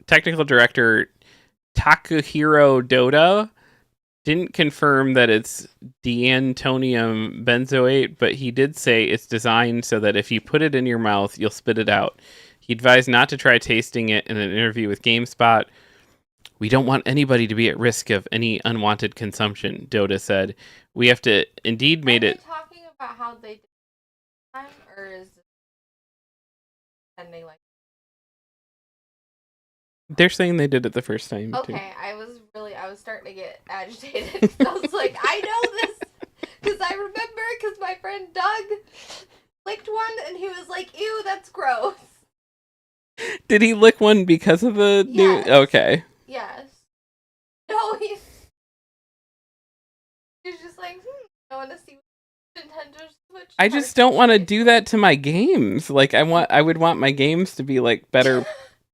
technical director Takahiro Doda didn't confirm that it's denatonium benzoate, but he did say it's designed so that if you put it in your mouth, you'll spit it out. He advised not to try tasting it in an interview with GameSpot. We don't want anybody to be at risk of any unwanted consumption, Doda said. We have to indeed made it. Are they talking about how they did it time, or is it... and they like... They're saying they did it the first time, too. Okay, I was I was starting to get agitated. 'Cause I was like, I know this because I remember because my friend Doug licked one and he was like, ew, that's gross. Did he lick one because of the Yes. new? Okay. Yes. No, he's just like, I want to see Nintendo Switch. I just don't want to do that to my games. Like I would want my games to be like better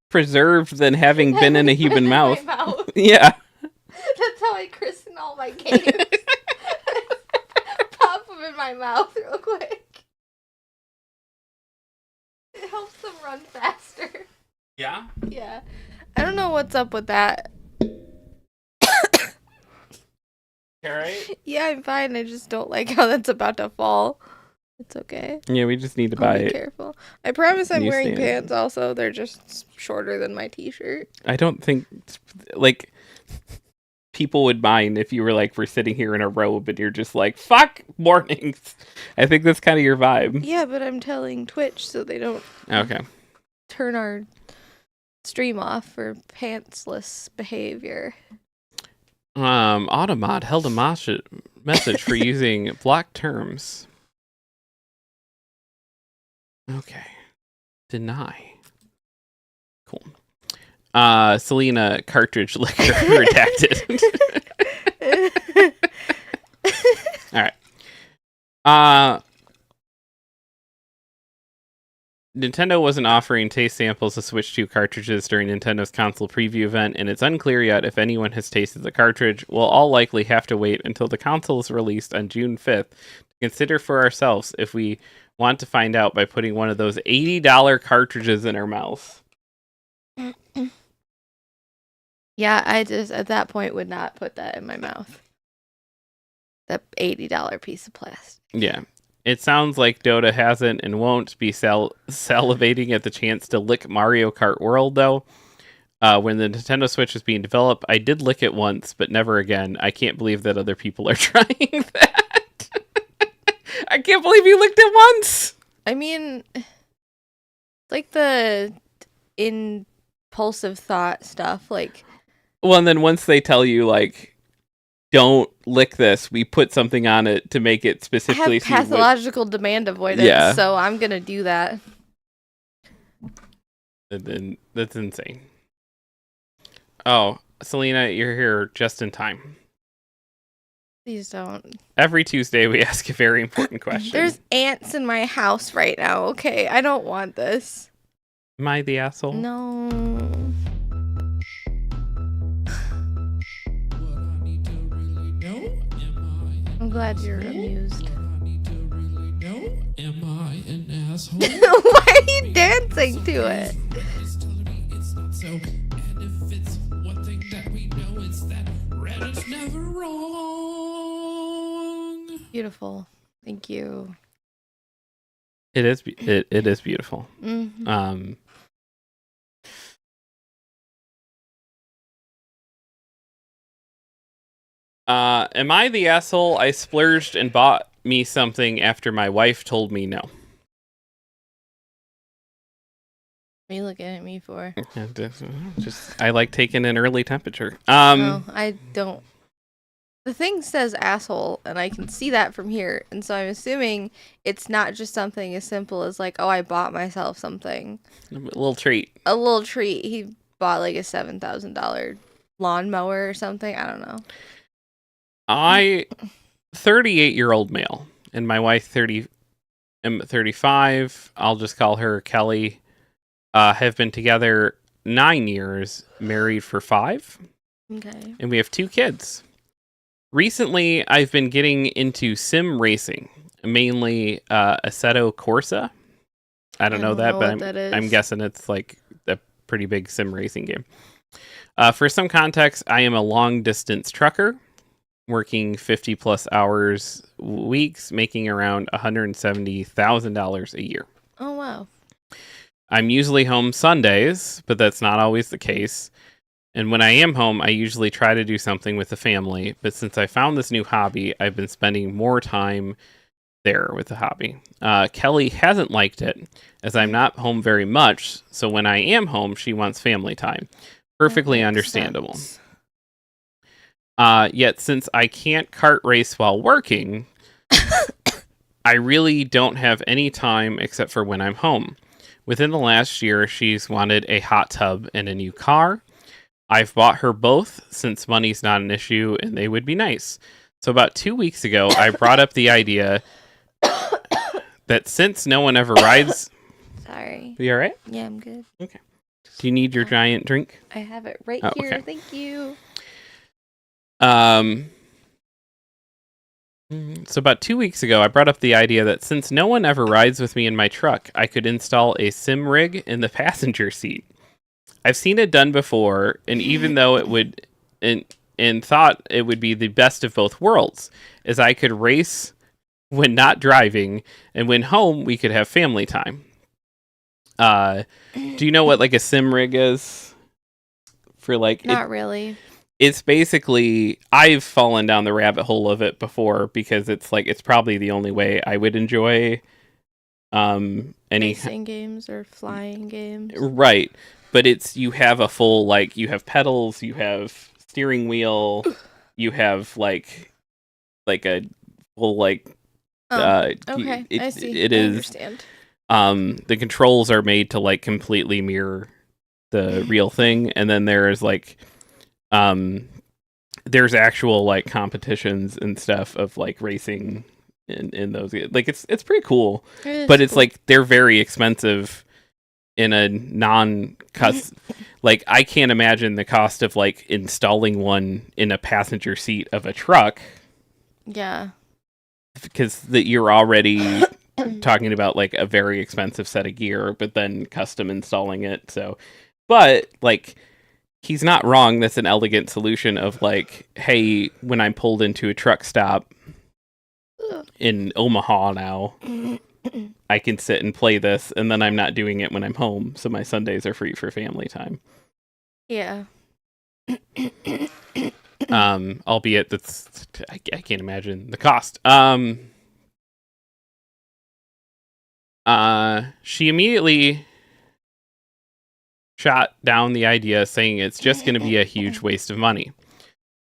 preserved than having been in a human mouth. Yeah. That's how I christen all my games. Pop them in my mouth real quick. It helps them run faster. Yeah. Yeah. I don't know what's up with that. Alright. Yeah, I'm fine. I just don't like how that's about to fall. It's okay. Yeah, we just need to I'll buy be it. careful. I promise I'm New wearing stand. pants also. They're just shorter than my t-shirt. I don't think like people would mind if you were like we're sitting here in a robe and you're just like fuck mornings. I think that's kind of your vibe. Yeah, but I'm telling Twitch so they don't Okay. turn our stream off for pantsless behavior. Automod held a message for using block terms. Okay. Deny. Cool. Selena cartridge liquor redacted. All right. Nintendo wasn't offering taste samples of Switch 2 cartridges during Nintendo's console preview event, and it's unclear yet if anyone has tasted the cartridge. We'll all likely have to wait until the console is released on June 5th to consider for ourselves if we want to find out by putting one of those $80 cartridges in our mouth. Yeah, I just at that point would not put that in my mouth. That $80 piece of plastic. Yeah. It sounds like Dota hasn't and won't be salivating at the chance to lick Mario Kart World, though. When the Nintendo Switch was being developed, I did lick it once, but never again. I can't believe that other people are trying that. I can't believe you licked it once! I mean, like the impulsive thought stuff, like... Well, and then once they tell you, like, don't lick this, we put something on it to make it I specifically... have pathological demand avoidance, Yeah. so I'm gonna do that. And then that's insane. Oh, Selena, you're here just in time. Please don't. Every Tuesday, we ask a very important question. There's ants in my house right now, okay? I don't want this. Am I the asshole? No. I'm glad you're amused. Am I an asshole? Why are you dancing to it? It's telling me it's not so. And if it's one thing that we know, it's that Reddit's never wrong. Beautiful. Thank you. It is. It is beautiful. Mm-hmm. Am I the asshole? I splurged and bought me something after my wife told me no. What are you looking at me for? Just I like taking an early temperature. No, I don't. The thing says asshole, and I can see that from here, and so I'm assuming it's not just something as simple as like, oh, I bought myself something. A little treat. A little treat. He bought like a $7,000 lawnmower or something. I don't know. 38-year-old male, and my wife 35. I'll just call her Kelly. Have been together 9 years, married for 5. Okay. And we have 2 kids. Recently, I've been getting into sim racing, mainly Assetto Corsa. I don't know that, but I'm guessing it's like a pretty big sim racing game. For some context, I am a long distance trucker, working 50 plus hours weeks, making around $170,000 a year. Oh, wow. I'm usually home Sundays, but that's not always the case. And when I am home, I usually try to do something with the family. But since I found this new hobby, I've been spending more time there with the hobby. Kelly hasn't liked it, as I'm not home very much. So when I am home, she wants family time. Perfectly understandable. Yet since I can't kart race while working, I really don't have any time except for when I'm home. Within the last year, she's wanted a hot tub and a new car. I've bought her both since money's not an issue and they would be nice. So about 2 weeks ago, I brought up the idea that since no one ever rides... Sorry. You all right? Yeah, I'm good. Okay. Do you need your giant drink? I have it right here. Okay. Thank you. So about 2 weeks ago, I brought up the idea that since no one ever rides with me in my truck, I could install a sim rig in the passenger seat. I've seen it done before, and even though it would, and thought it would be the best of both worlds, as I could race when not driving, and when home, we could have family time. Do you know what like a sim rig is? For like Not really. It's basically, I've fallen down the rabbit hole of it before because it's like it's probably the only way I would enjoy any Racing games or flying games. right. But it's you have a full like you have pedals, you have steering wheel, you have like a full like Okay, I see. It I is understand. the controls are made to like completely mirror the real thing, and then there's like there's actual like competitions and stuff of like racing in those, like it's pretty cool, but it's cool. Like they're very expensive in a like I can't imagine the cost of like installing one in a passenger seat of a truck. Yeah, because that you're already talking about like a very expensive set of gear, but then custom installing it. So, but like he's not wrong. That's an elegant solution of like, hey, when I'm pulled into a truck stop in Omaha now, I can sit and play this, and then I'm not doing it when I'm home. So my Sundays are free for family time. Yeah. Albeit that's, I can't imagine the cost. She immediately shot down the idea, saying it's just going to be a huge waste of money.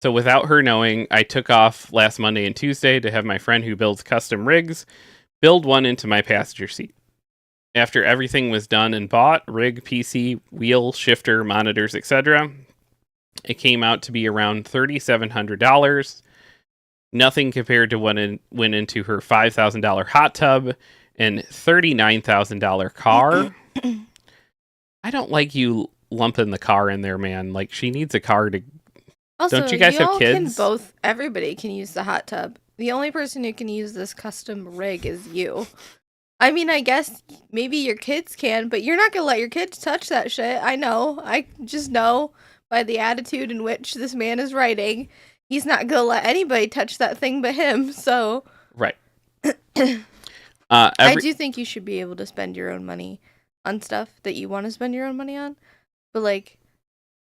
So without her knowing, I took off last Monday and Tuesday to have my friend who builds custom rigs build one into my passenger seat. After everything was done and bought, rig, PC, wheel, shifter, monitors, etc., it came out to be around $3,700. Nothing compared to what went into her $5,000 hot tub and $39,000 car. I don't like you lumping the car in there, man. Like, she needs a car to... Also, don't you guys have kids? Everybody can use the hot tub. The only person who can use this custom rig is you. I mean, I guess maybe your kids can, but you're not going to let your kids touch that shit. I know. I just know by the attitude in which this man is writing, he's not going to let anybody touch that thing but him, so... Right. I do think you should be able to spend your own money on stuff that you want to spend your own money on, but, like,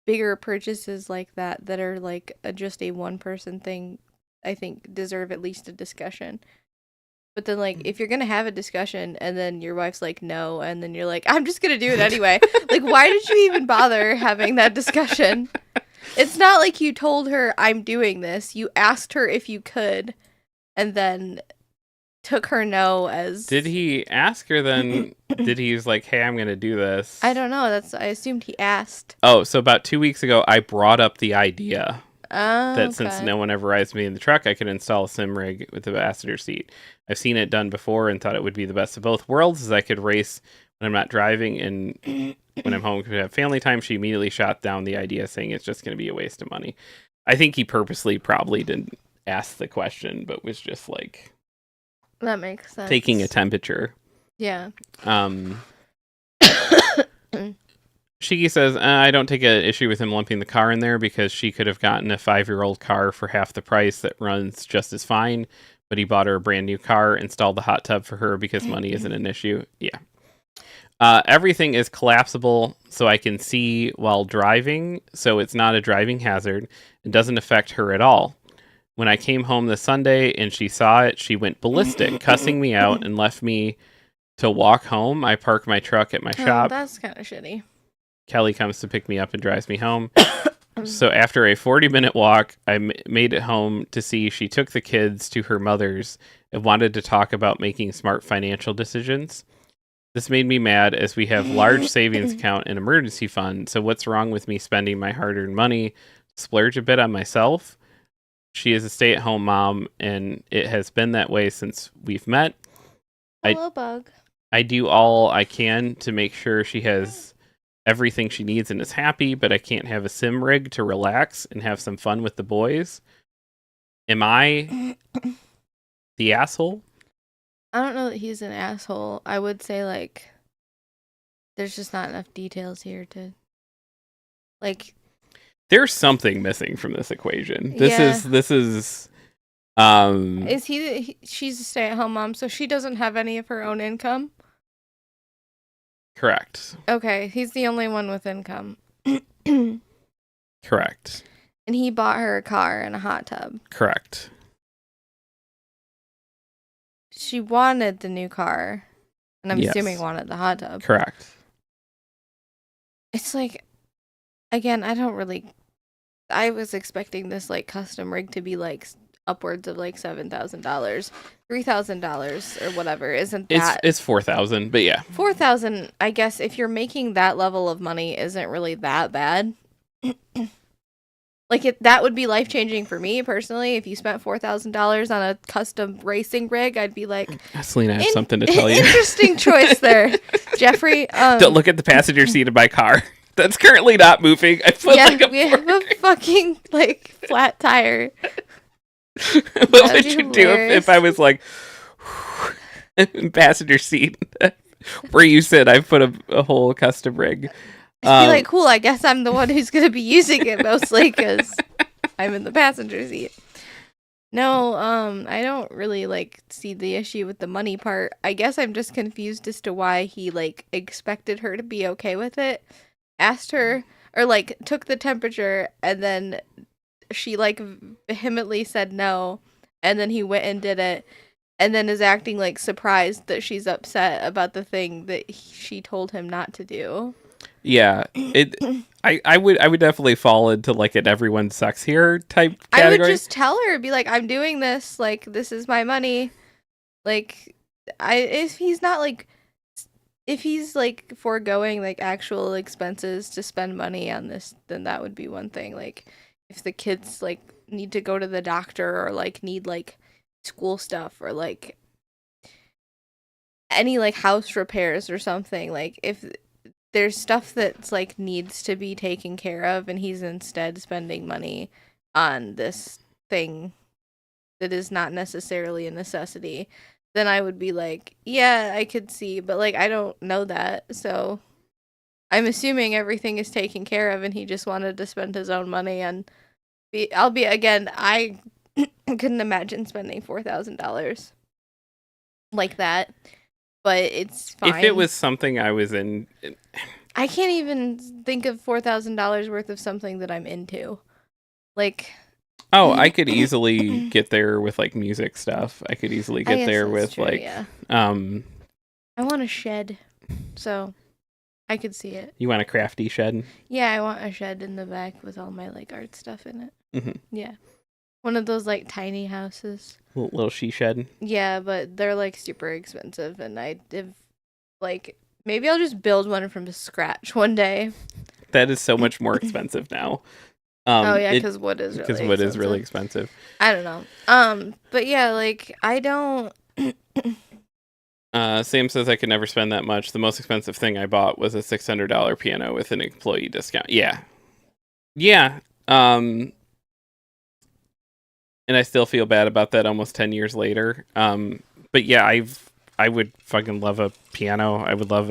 bigger purchases like that are, like, just a one-person thing, I think deserve at least a discussion. But then, like, if you're going to have a discussion and then your wife's like, no, and then you're like, I'm just going to do it anyway. Like, why did you even bother having that discussion? It's not like you told her, I'm doing this. You asked her if you could, and then took her no as... Did he ask her then? Did he's like, hey, I'm going to do this? I don't know. I assumed he asked. Oh, so about 2 weeks ago, I brought up the idea. That okay. Since no one ever rides me in the truck, I could install a sim rig with the passenger seat. I've seen it done before and thought it would be the best of both worlds, as I could race when I'm not driving, and when I'm home, could have family time. She immediately shot down the idea, saying it's just going to be a waste of money. I think he purposely probably didn't ask the question, but was just like... That makes sense. Taking a temperature. Yeah. Shiki says, I don't take an issue with him lumping the car in there because she could have gotten a 5-year-old car for half the price that runs just as fine, but he bought her a brand new car, installed the hot tub for her because money isn't an issue. Yeah. Everything is collapsible so I can see while driving, so it's not a driving hazard. It doesn't affect her at all. When I came home this Sunday and she saw it, she went ballistic, cussing me out and left me to walk home. I park my truck at my shop. That's kind of shitty. Kelly comes to pick me up and drives me home. So after a 40-minute walk, I made it home to see she took the kids to her mother's and wanted to talk about making smart financial decisions. This made me mad as we have large savings account and emergency fund. So what's wrong with me spending my hard-earned money, splurge a bit on myself? She is a stay-at-home mom, and it has been that way since we've met. Hello, Bug. I do all I can to make sure she has everything she needs and is happy, but I can't have a sim rig to relax and have some fun with the boys. Am I the asshole? I don't know that he's an asshole. I would say, like, there's just not enough details here to, like... There's something missing from this equation. Yeah. This is she's a stay-at-home mom, so she doesn't have any of her own income? Correct. Okay, he's the only one with income. Correct. And he bought her a car and a hot tub. Correct. She wanted the new car, and I'm Yes. assuming wanted the hot tub. Correct. It's like, again, I was expecting this, like, custom rig to be, like, upwards of, like, $7,000. $3,000 or whatever. Isn't that... It's 4,000, but yeah. 4,000, I guess, if you're making that level of money, isn't really that bad. Like, that would be life-changing for me, personally. If you spent $4,000 on a custom racing rig, I'd be like... Selena, I have something to tell you. Interesting choice there, Jeffrey. Don't look at the passenger seat of my car. That's currently not moving. I put like we have a fucking, like, flat tire. What would you do if I was like, passenger seat where you sit, I put a whole custom rig. Just be like, cool, I guess I'm the one who's going to be using it mostly because I'm in the passenger seat. No, I don't really, like, see the issue with the money part. I guess I'm just confused as to why he, like, expected her to be okay with it. Asked her, or, like, took the temperature, and then she, like, vehemently said no, and then he went and did it, and then is acting, like, surprised that she's upset about the thing that she told him not to do. Yeah, I would definitely fall into, like, an everyone sucks here type category. I would just tell her, be like, I'm doing this, like, this is my money. Like, if he's like foregoing, like, actual expenses to spend money on this, then that would be one thing. Like, if the kids, like, need to go to the doctor or, like, need, like, school stuff or, like, any, like, house repairs or something, like, if there's stuff that's, like, needs to be taken care of and he's instead spending money on this thing that is not necessarily a necessity, then I would be like, yeah, I could see, but, like, I don't know that, so I'm assuming everything is taken care of and he just wanted to spend his own money and I couldn't imagine spending $4,000 like that, but it's fine. If it was something I was in... I can't even think of $4,000 worth of something that I'm into. Like... Oh, I could easily get there with, like, music stuff. I could easily get there with, true, like... Yeah. I want a shed, so I could see it. You want a crafty shed? Yeah, I want a shed in the back with all my, like, art stuff in it. Mm-hmm. Yeah. One of those, like, tiny houses. Little she shed? Yeah, but they're, like, super expensive, and maybe I'll just build one from scratch one day. That is so much more expensive now. Because wood is really expensive. I don't know. But yeah, like, I don't... Sam says I could never spend that much. The most expensive thing I bought was a $600 piano with an employee discount. Yeah. Yeah. And I still feel bad about that almost 10 years later. But yeah, I would fucking love a piano. I would love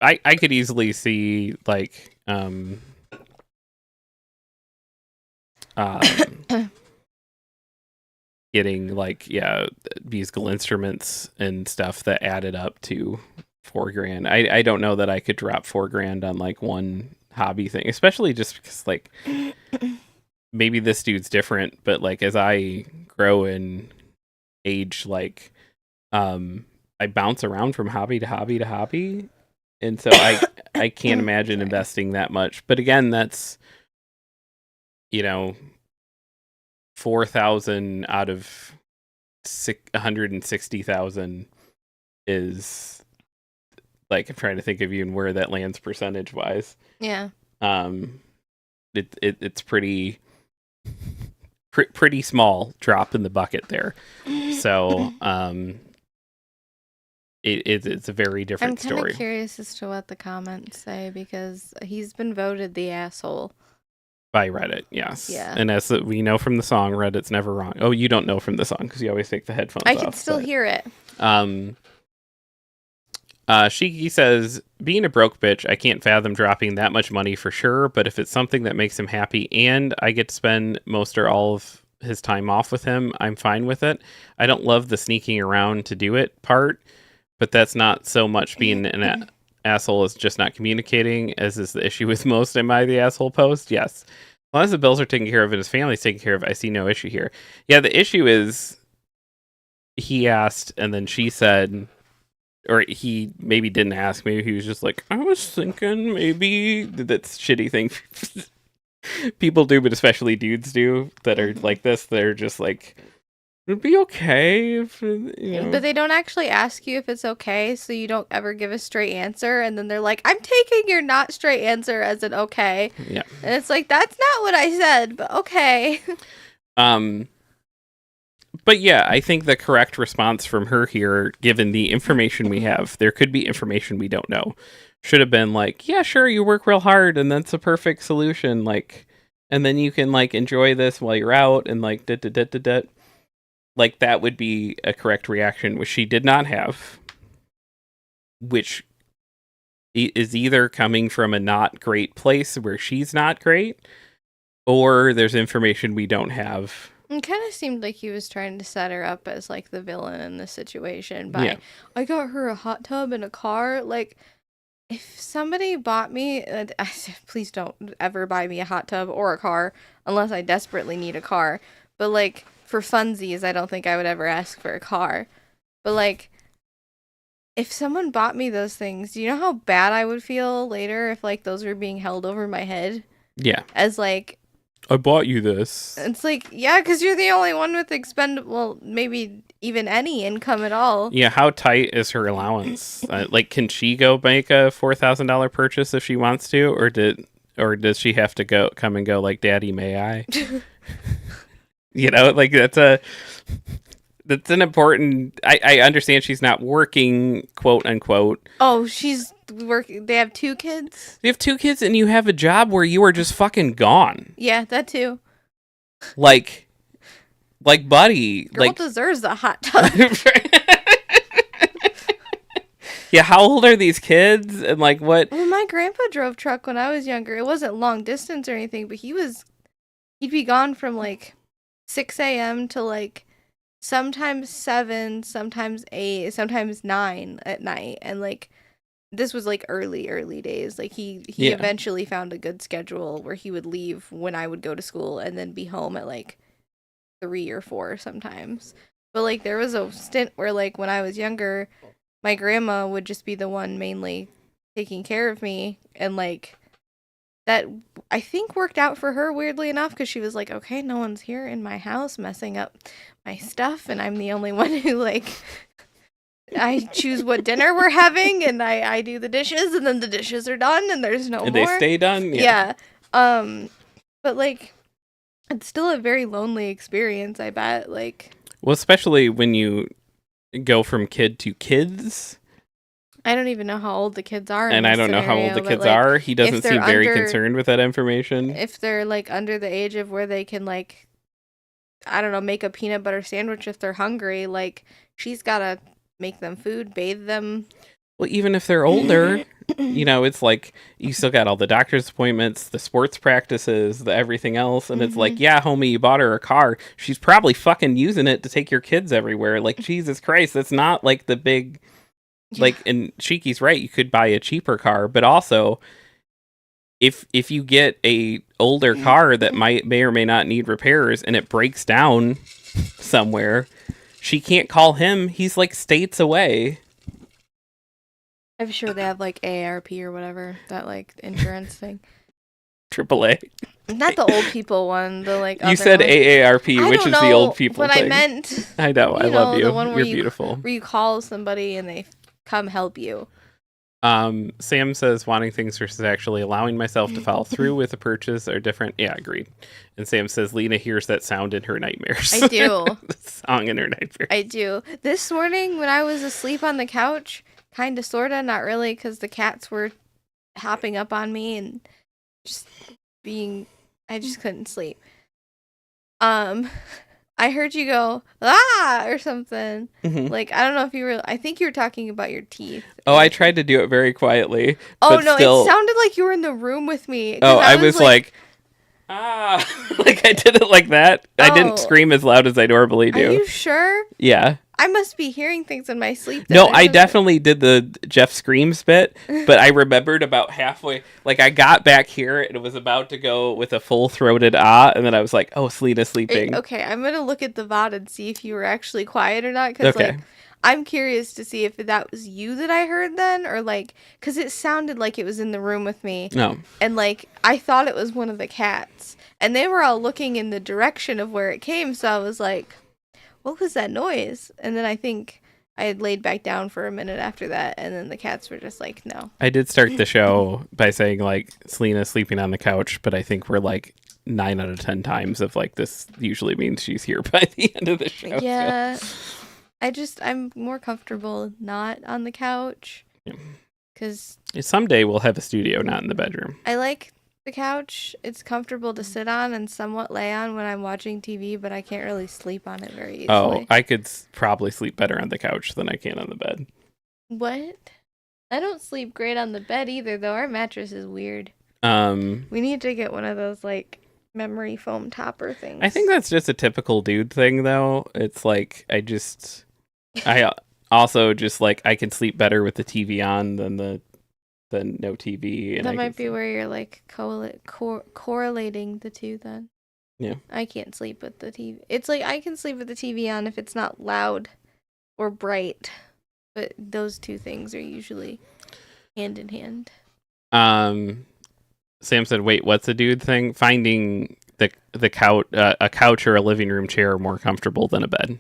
I could easily see, like, getting, like, musical instruments and stuff that added up to $4,000. I don't know that I could drop $4,000 on, like, one hobby thing, especially just because, like, maybe this dude's different, but, like, as I grow in age, like, I bounce around from hobby to hobby to hobby, and so I can't imagine investing that much. But again, that's 4,000 out of 160,000 is like, I'm trying to think of even where that lands percentage wise. Yeah. It's pretty small drop in the bucket there. So it's a very different I'm kind story. of curious as to what the comments say, because he's been voted the asshole. By Reddit, yes. Yeah. And as we know from the song, Reddit's never wrong. Oh, you don't know from the song because you always take the headphones off. I can still hear it. Shiki says, being a broke bitch, I can't fathom dropping that much money for sure, but if it's something that makes him happy and I get to spend most or all of his time off with him, I'm fine with it. I don't love the sneaking around to do it part, but that's not so much being an asshole as just not communicating, as is the issue with most Am I the Asshole post. Yes. As long as the bills are taken care of and his family's taken care of, I see no issue here. Yeah, the issue is he asked and then she said, or he maybe didn't ask. Maybe he was just like, I was thinking maybe. That's shitty thing people do, but especially dudes do that are like this. They're just like, it'd be okay if, But they don't actually ask you if it's okay, so you don't ever give a straight answer. And then they're like, I'm taking your not straight answer as an okay. Yeah. And it's like, that's not what I said, but okay. But yeah, I think the correct response from her here, given the information we have, there could be information we don't know, should have been like, yeah, sure, you work real hard and that's a perfect solution. Like, and then you can like enjoy this while you're out and like, like that would be a correct reaction, which she did not have, which is either coming from a not great place where she's not great, or there's information we don't have. It kind of seemed like he was trying to set her up as like the villain in this situation by, I got her a hot tub and a car. Like, if somebody bought me, please don't ever buy me a hot tub or a car unless I desperately need a car. But like, for funsies, I don't think I would ever ask for a car. But like, if someone bought me those things, do you know how bad I would feel later if like those were being held over my head? Yeah. As like, I bought you this. it's like, yeah, because you're the only one with well, maybe even any income at all. Yeah, how tight is her allowance? Like, can she go make a $4,000 purchase if she wants to, or does she have to come and go like, Daddy, may I? Like that's an important. I understand she's not working, quote unquote. Oh, she's working. They have 2 kids. You have 2 kids, and you have a job where you are just fucking gone. Yeah, that too. Like, buddy, Girl like deserves a hot tub. Yeah, how old are these kids? And like, what? Well, my grandpa drove truck when I was younger. It wasn't long distance or anything, but he'd be gone from like 6 a.m. to like sometimes 7, sometimes 8, sometimes 9 at night. And like, this was like early days. Like he eventually found a good schedule where he would leave when I would go to school and then be home at like 3 or 4 sometimes. But like, there was a stint where like when I was younger, my grandma would just be the one mainly taking care of me, and like that I think worked out for her weirdly enough, because she was like, okay, no one's here in my house messing up my stuff, and I'm the only one who like I choose what dinner we're having, and I do the dishes, and then the dishes are done and there's no more. They stay done. Yeah. But like, it's still a very lonely experience, I bet. Like, well, especially when you go from kid to kids. I don't even know how old the kids are. And I don't know how old the kids are. He doesn't seem very concerned with that information. If they're like under the age of where they can like, I don't know, make a peanut butter sandwich if they're hungry, like she's got to make them food, bathe them. Well, even if they're older, it's like you still got all the doctor's appointments, the sports practices, the everything else. And it's like, yeah, homie, you bought her a car. She's probably fucking using it to take your kids everywhere. Like, Jesus Christ, that's not like the big, like, and Shiki's right. You could buy a cheaper car, but also if you get a older car that may or may not need repairs and it breaks down somewhere, she can't call him. He's like states away. I'm sure they have like AARP or whatever, that like insurance thing. AAA. Not the old people one. The like. You other said one. AARP, I which don't is the know old people what thing. I meant. I know. I love the you. one where You're you, beautiful. Where you call somebody and they come help you. Sam says wanting things versus actually allowing myself to follow through with a purchase are different. Yeah, agreed. And Sam says Lena hears that sound in her nightmares. I do. The song in her nightmares. I do. This morning when I was asleep on the couch, kind of, sort of, not really, because the cats were hopping up on me and just being, I just couldn't sleep. I heard you go, ah, or something. Mhm. Like, I don't know if you were, I think you were talking about your teeth. Oh, I tried to do it very quietly. Oh, but no, still... it sounded like you were in the room with me. 'Cause Oh, I was like, ah, like I did it like that. I Oh. didn't scream as loud as I normally are do. you sure? Yeah. I must be hearing things in my sleep. No, then. I definitely did the Jeff Screams bit, but I remembered about halfway. Like, I got back here and it was about to go with a full-throated ah, and then I was like, oh, Selena's sleeping. Okay, I'm going to look at the VOD and see if you were actually quiet or not. Because, Okay. like, I'm curious to see if that was you that I heard then, or, like, because it sounded like it was in the room with me. No. And, like, I thought it was one of the cats. And they were all looking in the direction of where it came, so I was like, what was that noise? And then I think I had laid back down for a minute after that, and then the cats were just like, no. I did start the show by saying, like, Selena's sleeping on the couch, but I think we're, like, 9 out of 10 times of, like, this usually means she's here by the end of the show. Yeah. I'm more comfortable not on the couch. Because Someday we'll have a studio, not in the bedroom. I like the couch. It's comfortable to sit on and somewhat lay on when I'm watching TV, but I can't really sleep on it very easily. Oh, I could probably sleep better on the couch than I can on the bed. What? I don't sleep great on the bed either, though. Our mattress is weird. We need to get one of those, like, memory foam topper things. I think that's just a typical dude thing, though. It's like, I also just, like, I can sleep better with the TV on than no TV. And that might be where you're, like, correlating the two, then. Yeah. I can't sleep with the TV. It's like, I can sleep with the TV on if it's not loud or bright, but those two things are usually hand in hand. Sam said, wait, what's a dude thing? Finding the couch, a couch or a living room chair more comfortable than a bed.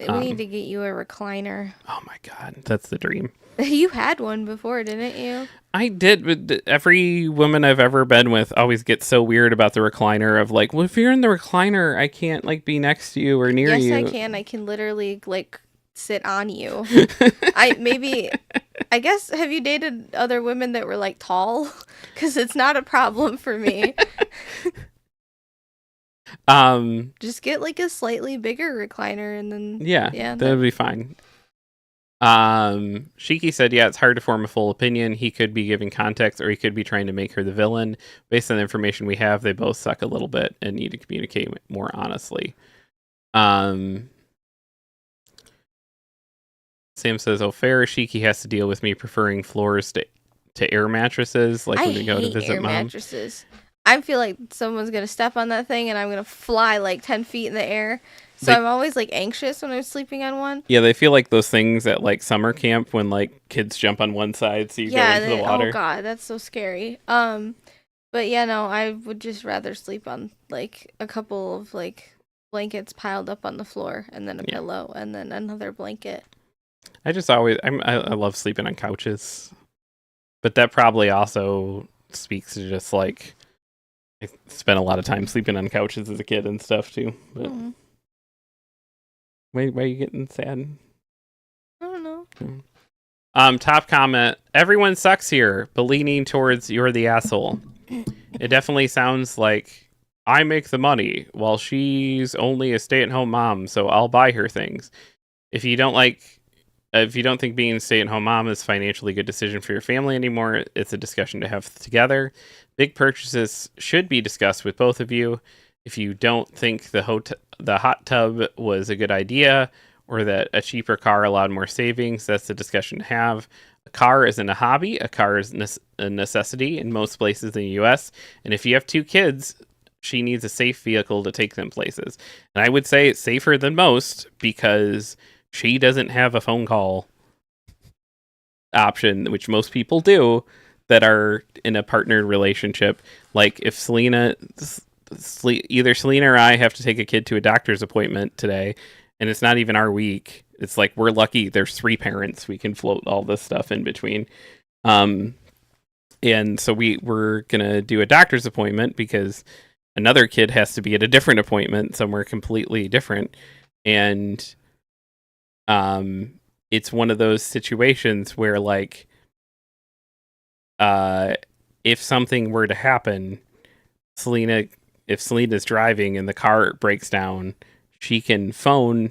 We need to get you a recliner. Oh my God, that's the dream. You had one before, didn't you? I did, but every woman I've ever been with always gets so weird about the recliner of like, well, if you're in the recliner, I can't like be next to you or near you. Yes, I can. I can literally like sit on you. I guess, have you dated other women that were like tall? Because it's not a problem for me. Just get like a slightly bigger recliner and then yeah, that would be fine. Shiki said, yeah, it's hard to form a full opinion. He could be giving context or he could be trying to make her the villain. Based on the information we have, they both suck a little bit and need to communicate more honestly. Sam says, oh, fair. Shiki has to deal with me preferring floors to air mattresses, like when we go to visit air mom. Mattresses. I feel like someone's gonna step on that thing and I'm gonna fly like 10 feet in the air. So I'm always like anxious when I'm sleeping on one. Yeah, they feel like those things at like summer camp when like kids jump on one side so you go into the water. Oh god, that's so scary. But yeah, no, I would just rather sleep on like a couple of like blankets piled up on the floor and then a pillow and then another blanket. I love sleeping on couches. But that probably also speaks to just like I spent a lot of time sleeping on couches as a kid and stuff too. But why are you getting sad? I don't know. Top comment, everyone sucks here, but leaning towards you're the asshole. It definitely sounds like I make the money while she's only a stay-at-home mom, so I'll buy her things. If you don't think being a stay-at-home mom is a financially good decision for your family anymore, it's a discussion to have together. Big purchases should be discussed with both of you. If you don't think the hot tub was a good idea or that a cheaper car allowed more savings, that's the discussion to have. A car isn't a hobby. A car is a necessity in most places in the U.S. And if you have 2 kids, she needs a safe vehicle to take them places. And I would say it's safer than most because she doesn't have a phone call option, which most people do. that are in a partnered relationship, like if either Selena or I have to take a kid to a doctor's appointment today, and it's not even our week, it's like we're lucky there's 3 parents we can float all this stuff in between. And so we're gonna do a doctor's appointment because another kid has to be at a different appointment somewhere completely different. And it's one of those situations where, like, if something were to happen, if Selena's driving and the car breaks down, she can phone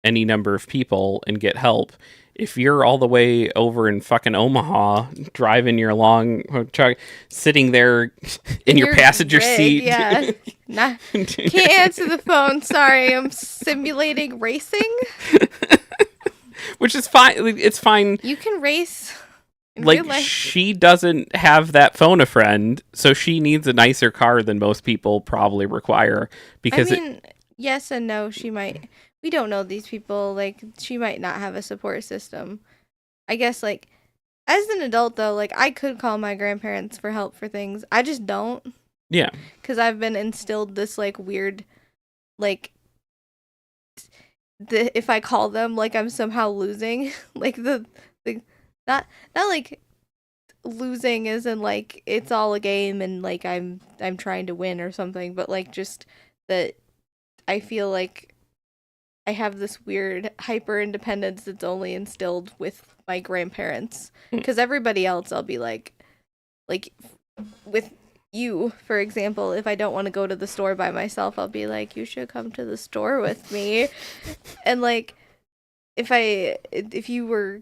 any number of people and get help. If you're all the way over in fucking Omaha, driving your long truck, sitting there in your passenger seat. Yeah. Can't answer the phone. Sorry, I'm simulating racing. Which is fine. It's fine. You can race. Like, she doesn't have that phone a friend, so she needs a nicer car than most people probably require. Because yes and no. She might. We don't know these people. Like, she might not have a support system. I guess, like, as an adult, though, like, I could call my grandparents for help for things. I just don't. Yeah. Because I've been instilled this, like, weird, like, if I call them, like, I'm somehow losing. Like, not like losing as in, like, it's all a game and, like, I'm trying to win or something. But, like, just that I feel like I have this weird hyper independence that's only instilled with my grandparents. Because everybody else, I'll be like with you, for example, if I don't want to go to the store by myself, I'll be like, you should come to the store with me. And, like, if you were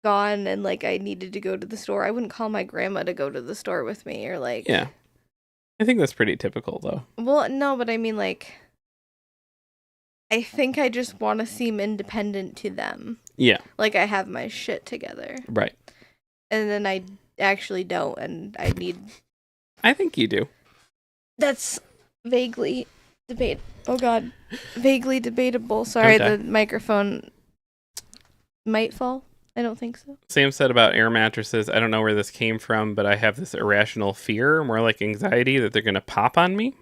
gone and, like, I needed to go to the store, I wouldn't call my grandma to go to the store with me, or, like... Yeah. I think that's pretty typical, though. Well, no, but I mean, like... I think I just want to seem independent to them. Yeah. Like, I have my shit together. Right. And then I actually don't, and I need... I think you do. That's vaguely vaguely debatable. Sorry, Okay. the microphone might fall. I don't think so. Sam said about air mattresses, I don't know where this came from, but I have this irrational fear, more like anxiety, that they're going to pop on me.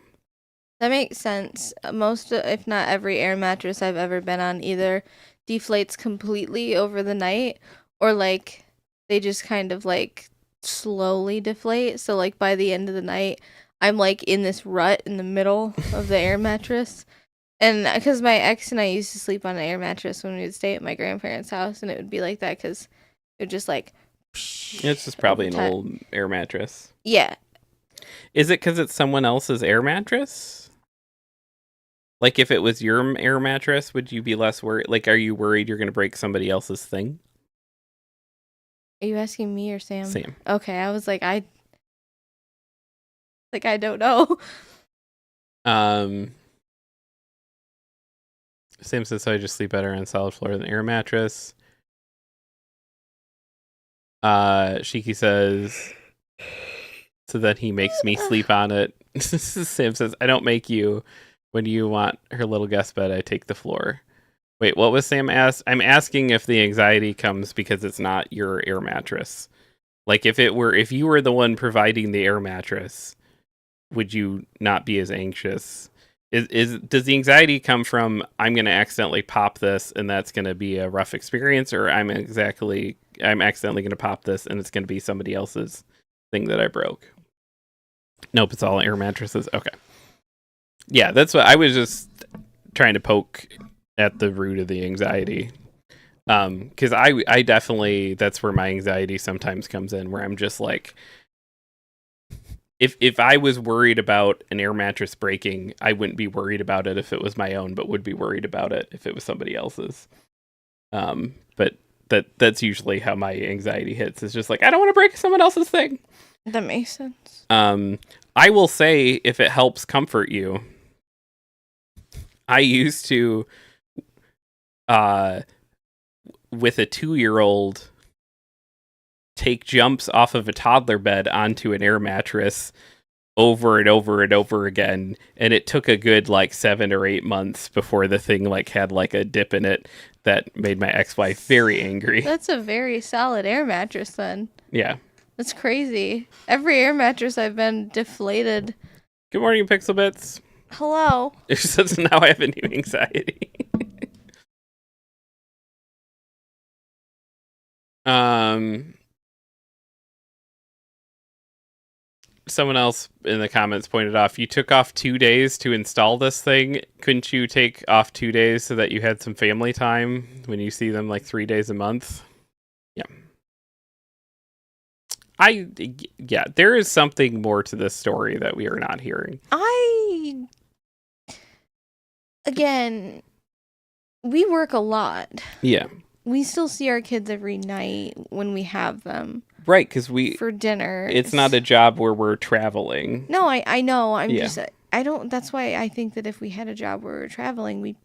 That makes sense. Most, if not every air mattress I've ever been on either deflates completely over the night, or, like, they just kind of, like, slowly deflate. So, like, by the end of the night, I'm, like, in this rut in the middle of the air mattress. And because my ex and I used to sleep on an air mattress when we would stay at my grandparents' house, and it would be like that because it would just, like... It's just probably an old air mattress. Yeah. Is it because it's someone else's air mattress? Like, if it was your air mattress, would you be less worried? Like, are you worried you're going to break somebody else's thing? Are you asking me or Sam? Sam. Okay, I was like, I don't know. Sam says, so I just sleep better on solid floor than air mattress. Shiki says, so that he makes me sleep on it. Sam says, I don't make you. When you want her little guest bed, I take the floor. Wait, what was Sam asked? I'm asking if the anxiety comes because it's not your air mattress. Like, if you were the one providing the air mattress, would you not be as anxious? Does the anxiety come from, I'm going to accidentally pop this and that's going to be a rough experience, or I'm accidentally going to pop this and it's going to be somebody else's thing that I broke? Nope, it's all air mattresses. Okay. Yeah, that's what I was just trying to poke at the root of the anxiety. Because I definitely, that's where my anxiety sometimes comes in, where I'm just like, if I was worried about an air mattress breaking, I wouldn't be worried about it if it was my own, but would be worried about it if it was somebody else's. But that's usually how my anxiety hits. It's just like, I don't want to break someone else's thing. That makes sense. I will say, if it helps comfort you, I used to, with a 2-year-old, take jumps off of a toddler bed onto an air mattress over and over and over again, and it took a good, like, 7 or 8 months before the thing, like, had, like, a dip in it that made my ex-wife very angry. That's a very solid air mattress, then. Yeah. That's crazy. Every air mattress I've been deflated. Good morning, Pixel Bits. Hello. It says now I have a new anxiety. Someone else in the comments pointed off, you took off 2 days to install this thing. Couldn't you take off 2 days so that you had some family time when you see them like 3 days a month? Yeah. Yeah, there is something more to this story that we are not hearing. Again, we work a lot. Yeah. We still see our kids every night when we have them. Right, because for dinner. It's not a job where we're traveling. No, I know. Yeah. That's why I think that if we had a job where we're traveling, we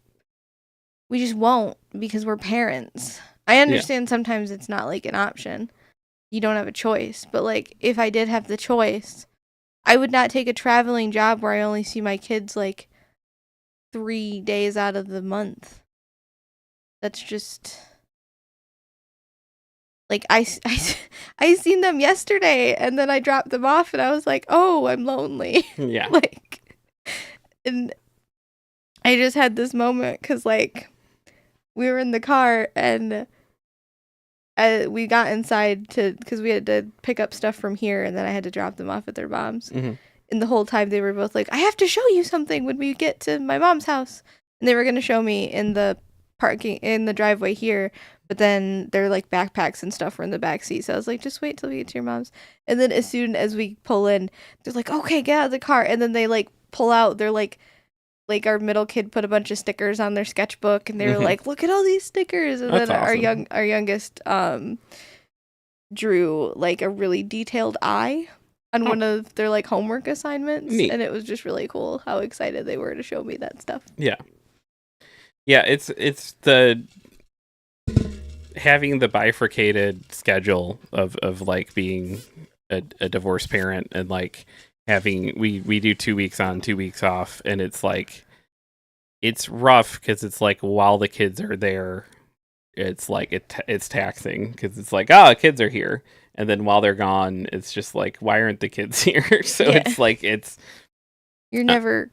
just won't, because we're parents. I understand sometimes it's not like an option. You don't have a choice. But like, if I did have the choice, I would not take a traveling job where I only see my kids like 3 days out of the month. That's just... Like, I seen them yesterday, and then I dropped them off, and I was like, oh, I'm lonely. Yeah. Like, and I just had this moment, because, like, we were in the car, and we got inside because we had to pick up stuff from here, and then I had to drop them off at their mom's. Mm-hmm. And the whole time, they were both like, I have to show you something when we get to my mom's house. And they were going to show me in the driveway here, but then their like backpacks and stuff were in the back seat, so I was like, just wait till we get to your mom's. And then as soon as we pull in, they're like, okay, get out of the car. And then they like pull out, they're like our middle kid put a bunch of stickers on their sketchbook, and they were like, look at all these stickers. And That's then awesome. our youngest drew like a really detailed eye on one of their like homework assignments. Neat. And it was just really cool how excited they were to show me that stuff. Yeah. Yeah, it's the having the bifurcated schedule of like being a divorced parent, and like having we do 2 weeks on, 2 weeks off, and it's like it's rough because it's like while the kids are there, it's like it's taxing because it's like, kids are here, and then while they're gone, it's just like, why aren't the kids here? So it's like you're never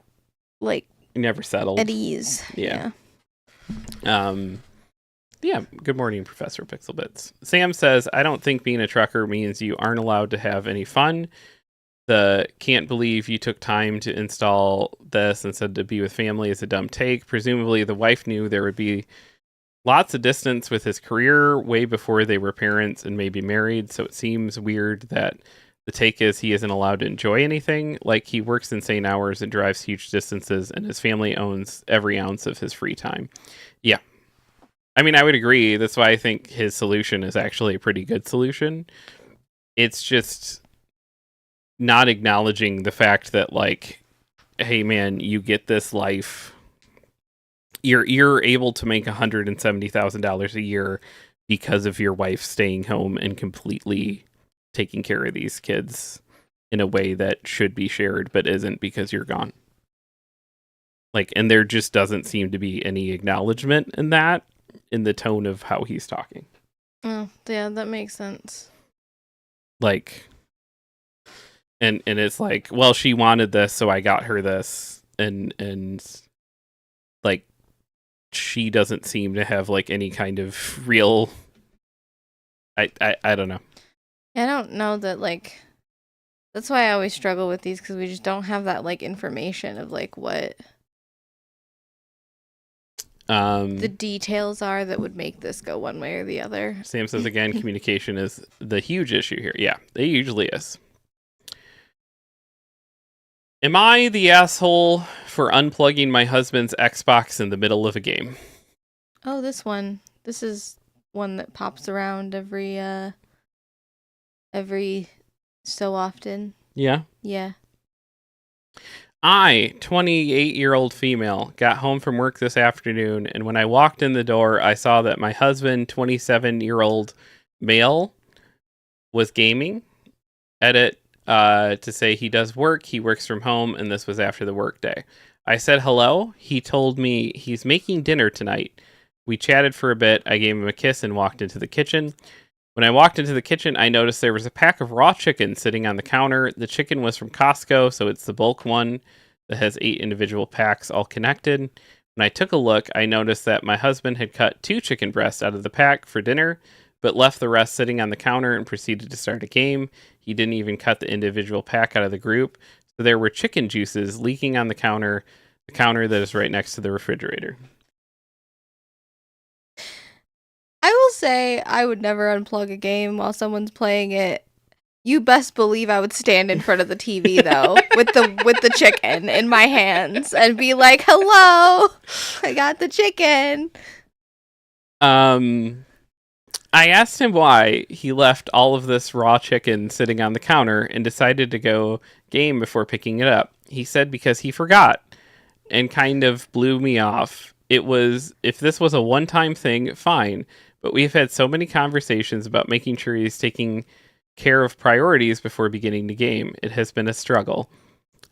like never settled at ease. Yeah. Yeah, good morning, Professor Pixelbits. Sam says, I don't think being a trucker means you aren't allowed to have any fun. The can't believe you took time to install this instead to be with family is a dumb take. Presumably the wife knew there would be lots of distance with his career way before they were parents and maybe married, so it seems weird that the take is he isn't allowed to enjoy anything. Like, he works insane hours and drives huge distances, and his family owns every ounce of his free time. Yeah. I mean, I would agree. That's why I think his solution is actually a pretty good solution. It's just not acknowledging the fact that, like, hey, man, you get this life. You're able to make $170,000 a year because of your wife staying home and completely taking care of these kids in a way that should be shared but isn't because you're gone. Like, and there just doesn't seem to be any acknowledgement in that, in the tone of how he's talking. Oh, yeah, that makes sense. Like, and it's like, well, she wanted this, so I got her this, and like, she doesn't seem to have like any kind of real. I don't know. I don't know that, like, that's why I always struggle with these, because we just don't have that like information of like what the details are that would make this go one way or the other. Sam says again, communication is the huge issue here. Yeah, it usually is. Am I the asshole for unplugging my husband's Xbox in the middle of a game? Oh, this one. This is one that pops around every so often. Yeah. Yeah. I, 28-year-old female, got home from work this afternoon, and when I walked in the door, I saw that my husband, 27-year-old male, was gaming. Edit to say he does work, he works from home, and this was after the work day. I said hello. He told me he's making dinner tonight. We chatted for a bit. I gave him a kiss and walked into the kitchen. When I walked into the kitchen, I noticed there was a pack of raw chicken sitting on the counter. The chicken was from Costco, so it's the bulk one that has 8 individual packs all connected. When I took a look, I noticed that my husband had cut 2 chicken breasts out of the pack for dinner, but left the rest sitting on the counter and proceeded to start a game. He didn't even cut the individual pack out of the group. So there were chicken juices leaking on the counter that is right next to the refrigerator. I will say I would never unplug a game while someone's playing it. You best believe I would stand in front of the TV though, with the chicken in my hands and be like, "Hello, I got the chicken." I asked him why he left all of this raw chicken sitting on the counter and decided to go game before picking it up. He said because he forgot and kind of blew me off. If this was a one-time thing, fine, but we've had so many conversations about making sure he's taking care of priorities before beginning the game. It has been a struggle.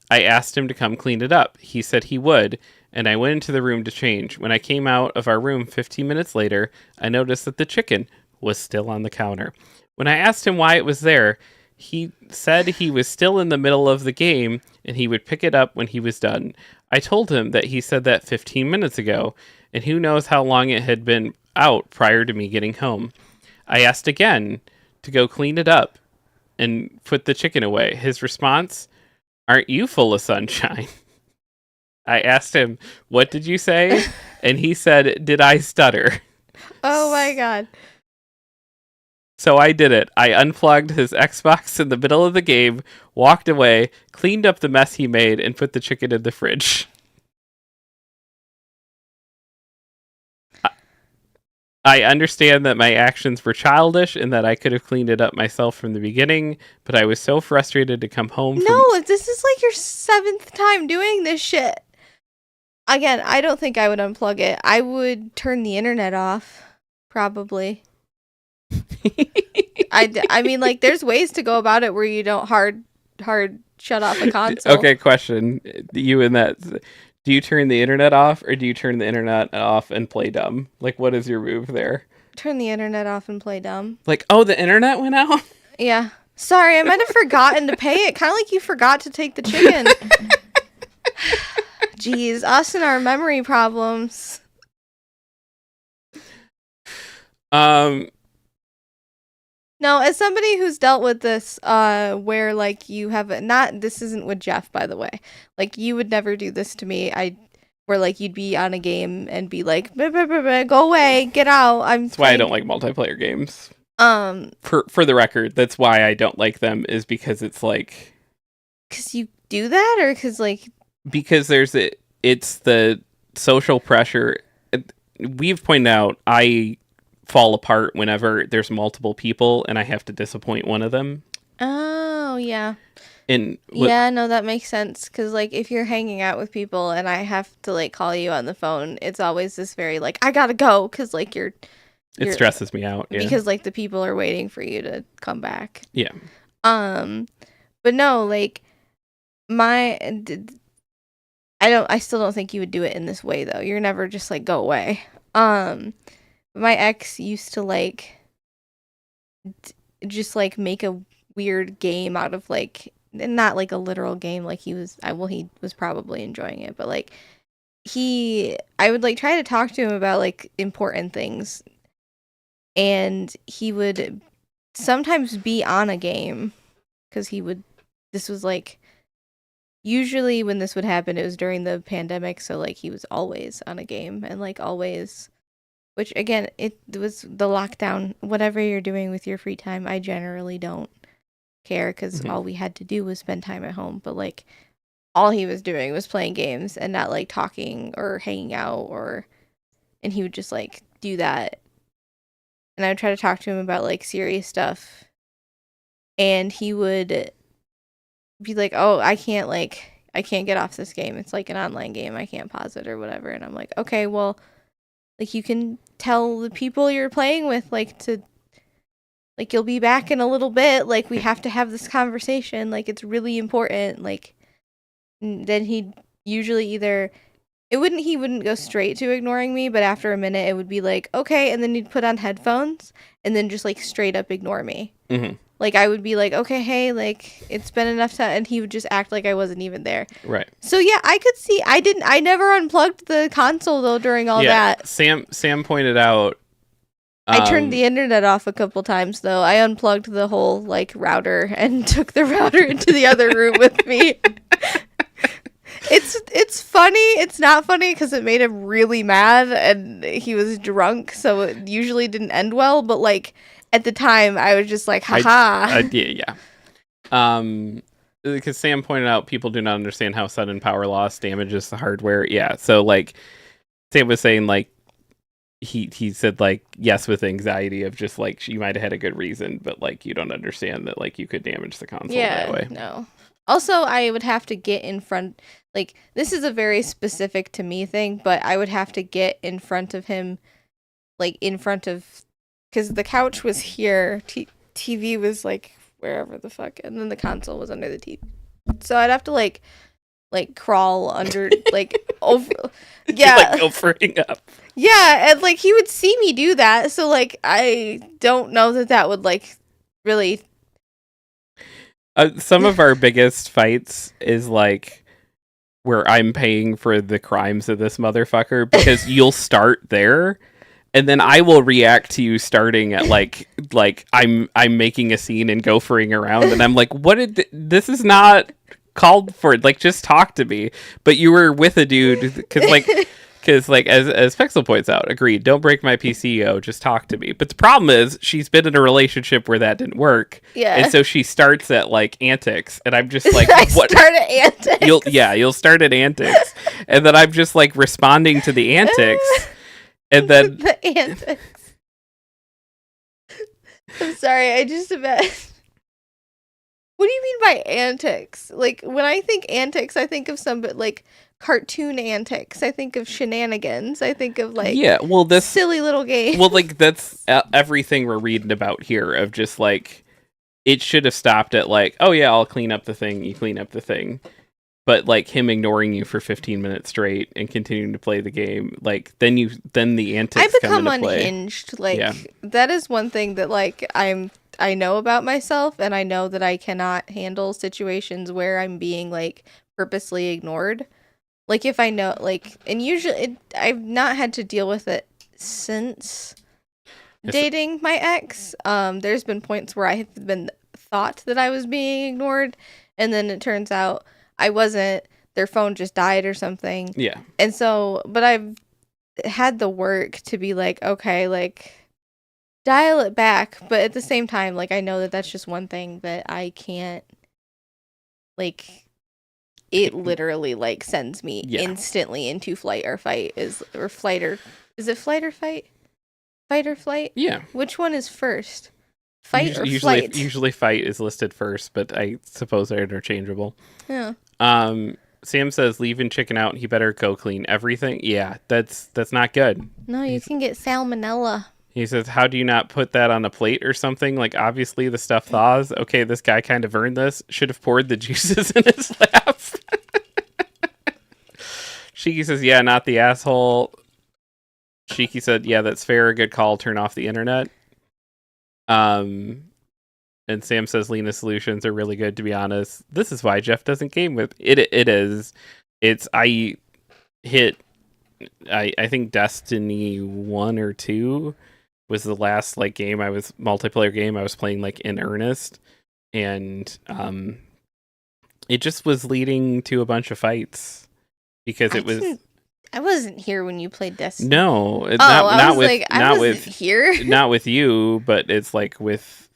I asked him to come clean it up. He said he would, and I went into the room to change. When I came out of our room 15 minutes later, I noticed that the chicken was still on the counter. When I asked him why it was there, he said he was still in the middle of the game and he would pick it up when he was done. I told him that he said that 15 minutes ago, and who knows how long it had been out prior to me getting home. I asked again to go clean it up and put the chicken away. His response, "Aren't you full of sunshine?" I asked him, "What did you say?" And he said, "Did I stutter?" Oh my god. So I did it. I unplugged his Xbox in the middle of the game, walked away, cleaned up the mess he made, and put the chicken in the fridge. I understand that my actions were childish and that I could have cleaned it up myself from the beginning, but I was so frustrated to come home from... No, this is like your 7th time doing this shit. Again, I don't think I would unplug it. I would turn the internet off, probably. I mean, like, there's ways to go about it where you don't hard shut off a console. Okay, question. You and that... Do you turn the internet off, or do you turn the internet off and play dumb? Like, what is your move there? Turn the internet off and play dumb. Like, oh, the internet went out? Yeah. Sorry, I might have forgotten to pay it. Kind of like you forgot to take the chicken. Jeez, us and our memory problems. No, as somebody who's dealt with this, where, like, you have this isn't with Jeff, by the way. Like, you would never do this to me. Where, like, you'd be on a game and be like, "Bah, bah, bah, bah, go away, get out." That's why I don't like multiplayer games. For the record, that's why I don't like them, is because it's like... Because you do that, or because, like... Because it's the social pressure. We've pointed out, I fall apart whenever there's multiple people and I have to disappoint one of them. Oh, yeah. And yeah, no, that makes sense. Because, like, if you're hanging out with people and I have to, like, call you on the phone, it's always this very, like, I gotta go. Because, like, it stresses me out. Yeah. Because, like, the people are waiting for you to come back. Yeah. But no, like, I still don't think you would do it in this way, though. You're never just, like, go away. My ex used to, like, just, like, make a weird game out of, like, not, like, a literal game, like, he was probably enjoying it, but, like, I would, like, try to talk to him about, like, important things, and he would sometimes be on a game, because this was, like, usually when this would happen, it was during the pandemic, so, like, he was always on a game, and, like, always... Which, again, it was the lockdown. Whatever you're doing with your free time, I generally don't care because all we had to do was spend time at home. But, like, all he was doing was playing games and not, like, talking or hanging out and he would just, like, do that. And I would try to talk to him about, like, serious stuff. And he would be like, "Oh, I can't get off this game. It's, like, an online game. I can't pause it or whatever." And I'm like, "Okay, well... Like, you can tell the people you're playing with, like, you'll be back in a little bit. Like, we have to have this conversation. Like, it's really important." Like, then he'd usually either he wouldn't go straight to ignoring me, but after a minute it would be like, okay, and then he'd put on headphones and then just like straight up ignore me. Mm-hmm. Like I would be like, okay, hey, like it's been enough time, and he would just act like I wasn't even there. Right. So yeah, I could see. I never unplugged the console though during all that. Sam pointed out. I turned the internet off a couple times though. I unplugged the whole like router and took the router into the other room with me. It's funny. It's not funny because it made him really mad and he was drunk, so it usually didn't end well. But like at the time, I was just like, haha. Yeah. Because Sam pointed out people do not understand how sudden power loss damages the hardware. Yeah. So like Sam was saying, like he said like yes with anxiety of just like you might have had a good reason, but like you don't understand that like you could damage the console that way. No. Also, I would have to get in front. Like, this is a very specific to me thing, but I would have to get in front of him, like, because the couch was here, TV was, like, wherever the fuck, and then the console was under the TV. So I'd have to, like crawl under, like, over, yeah. Like, offering up. Yeah, and, like, he would see me do that, so, like, I don't know that would, like, really... Some of our biggest fights is, like, where I'm paying for the crimes of this motherfucker, because you'll start there and then I will react to you starting at like I'm making a scene and gophering around and I'm like, this is not called for, like, just talk to me. But you were with a dude because as Pexel points out, agreed, don't break my PC, just talk to me. But the problem is she's been in a relationship where that didn't work. Yeah. And so she starts at like antics and I'm just like, what? Start at antics. You'll start at antics. And then I'm just like responding to the antics. And then the antics. I'm sorry, I just imagine. What do you mean by antics? Like, when I think antics, I think of some, but like cartoon antics. I think of shenanigans. I think of like this silly little game. Well, like that's everything we're reading about here. Of just like it should have stopped at like, oh yeah, I'll clean up the thing. You clean up the thing, but like him ignoring you for 15 minutes straight and continuing to play the game. Like then the antics. I become come into unhinged. Play. Like that is one thing that like I know about myself, and I know that I cannot handle situations where I'm being like purposely ignored. Like if I know, like, and usually I've not had to deal with it since dating my ex. There's been points where I have been thought that I was being ignored, and then it turns out I wasn't. Their phone just died or something. Yeah. And so, but I've had the work to be like, okay, like, dial it back. But at the same time, like, I know that that's just one thing that I can't, like... It literally like sends me instantly into flight or fight. Is it flight or fight? Fight or flight? Yeah. Which one is first? Fight or flight? Flight? Usually fight is listed first, but I suppose they're interchangeable. Yeah. Sam says leaving chicken out, he better go clean everything. Yeah, that's not good. No, you can get salmonella. He says, how do you not put that on a plate or something? Like, obviously the stuff thaws. Okay, this guy kind of earned this. Should have poured the juices in his lap. Shiki says, yeah, not the asshole. Shiki said, yeah, that's fair. Good call. Turn off the internet. And Sam says, Lena's solutions are really good, to be honest. This is why Jeff doesn't game with it. It is. I think Destiny 1 or 2 was the last like multiplayer game I was playing like in earnest, and it just was leading to a bunch of fights because I wasn't here when you played Destiny. No, not with you, but it's like with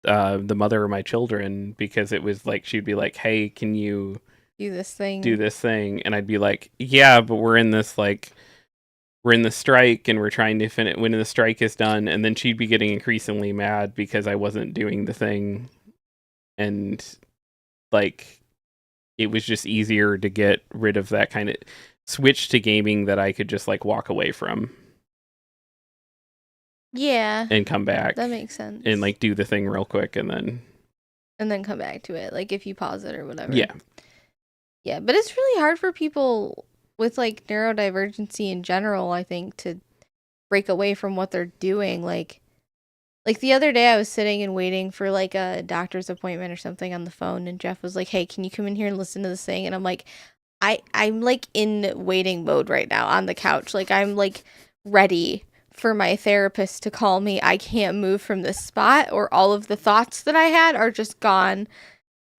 the mother of my children, because it was like she'd be like, hey, can you do this thing, and I'd be like, yeah, but we're in the strike and we're trying to finish when the strike is done, and then she'd be getting increasingly mad because I wasn't doing the thing, and like it was just easier to get rid of that kind of switch to gaming that I could just like walk away from. Yeah. And come back. That makes sense. And like do the thing real quick and then come back to it, like if you pause it or whatever. Yeah. Yeah, but it's really hard for people with like neurodivergency in general, I think to break away from what they're doing, like the other day I was sitting and waiting for like a doctor's appointment or something on the phone, and Jeff was like, "Hey, can you come in here and listen to this thing?" And I'm like, I'm like in waiting mode right now on the couch. Like I'm like ready for my therapist to call me. I can't move from this spot, or all of the thoughts that I had are just gone.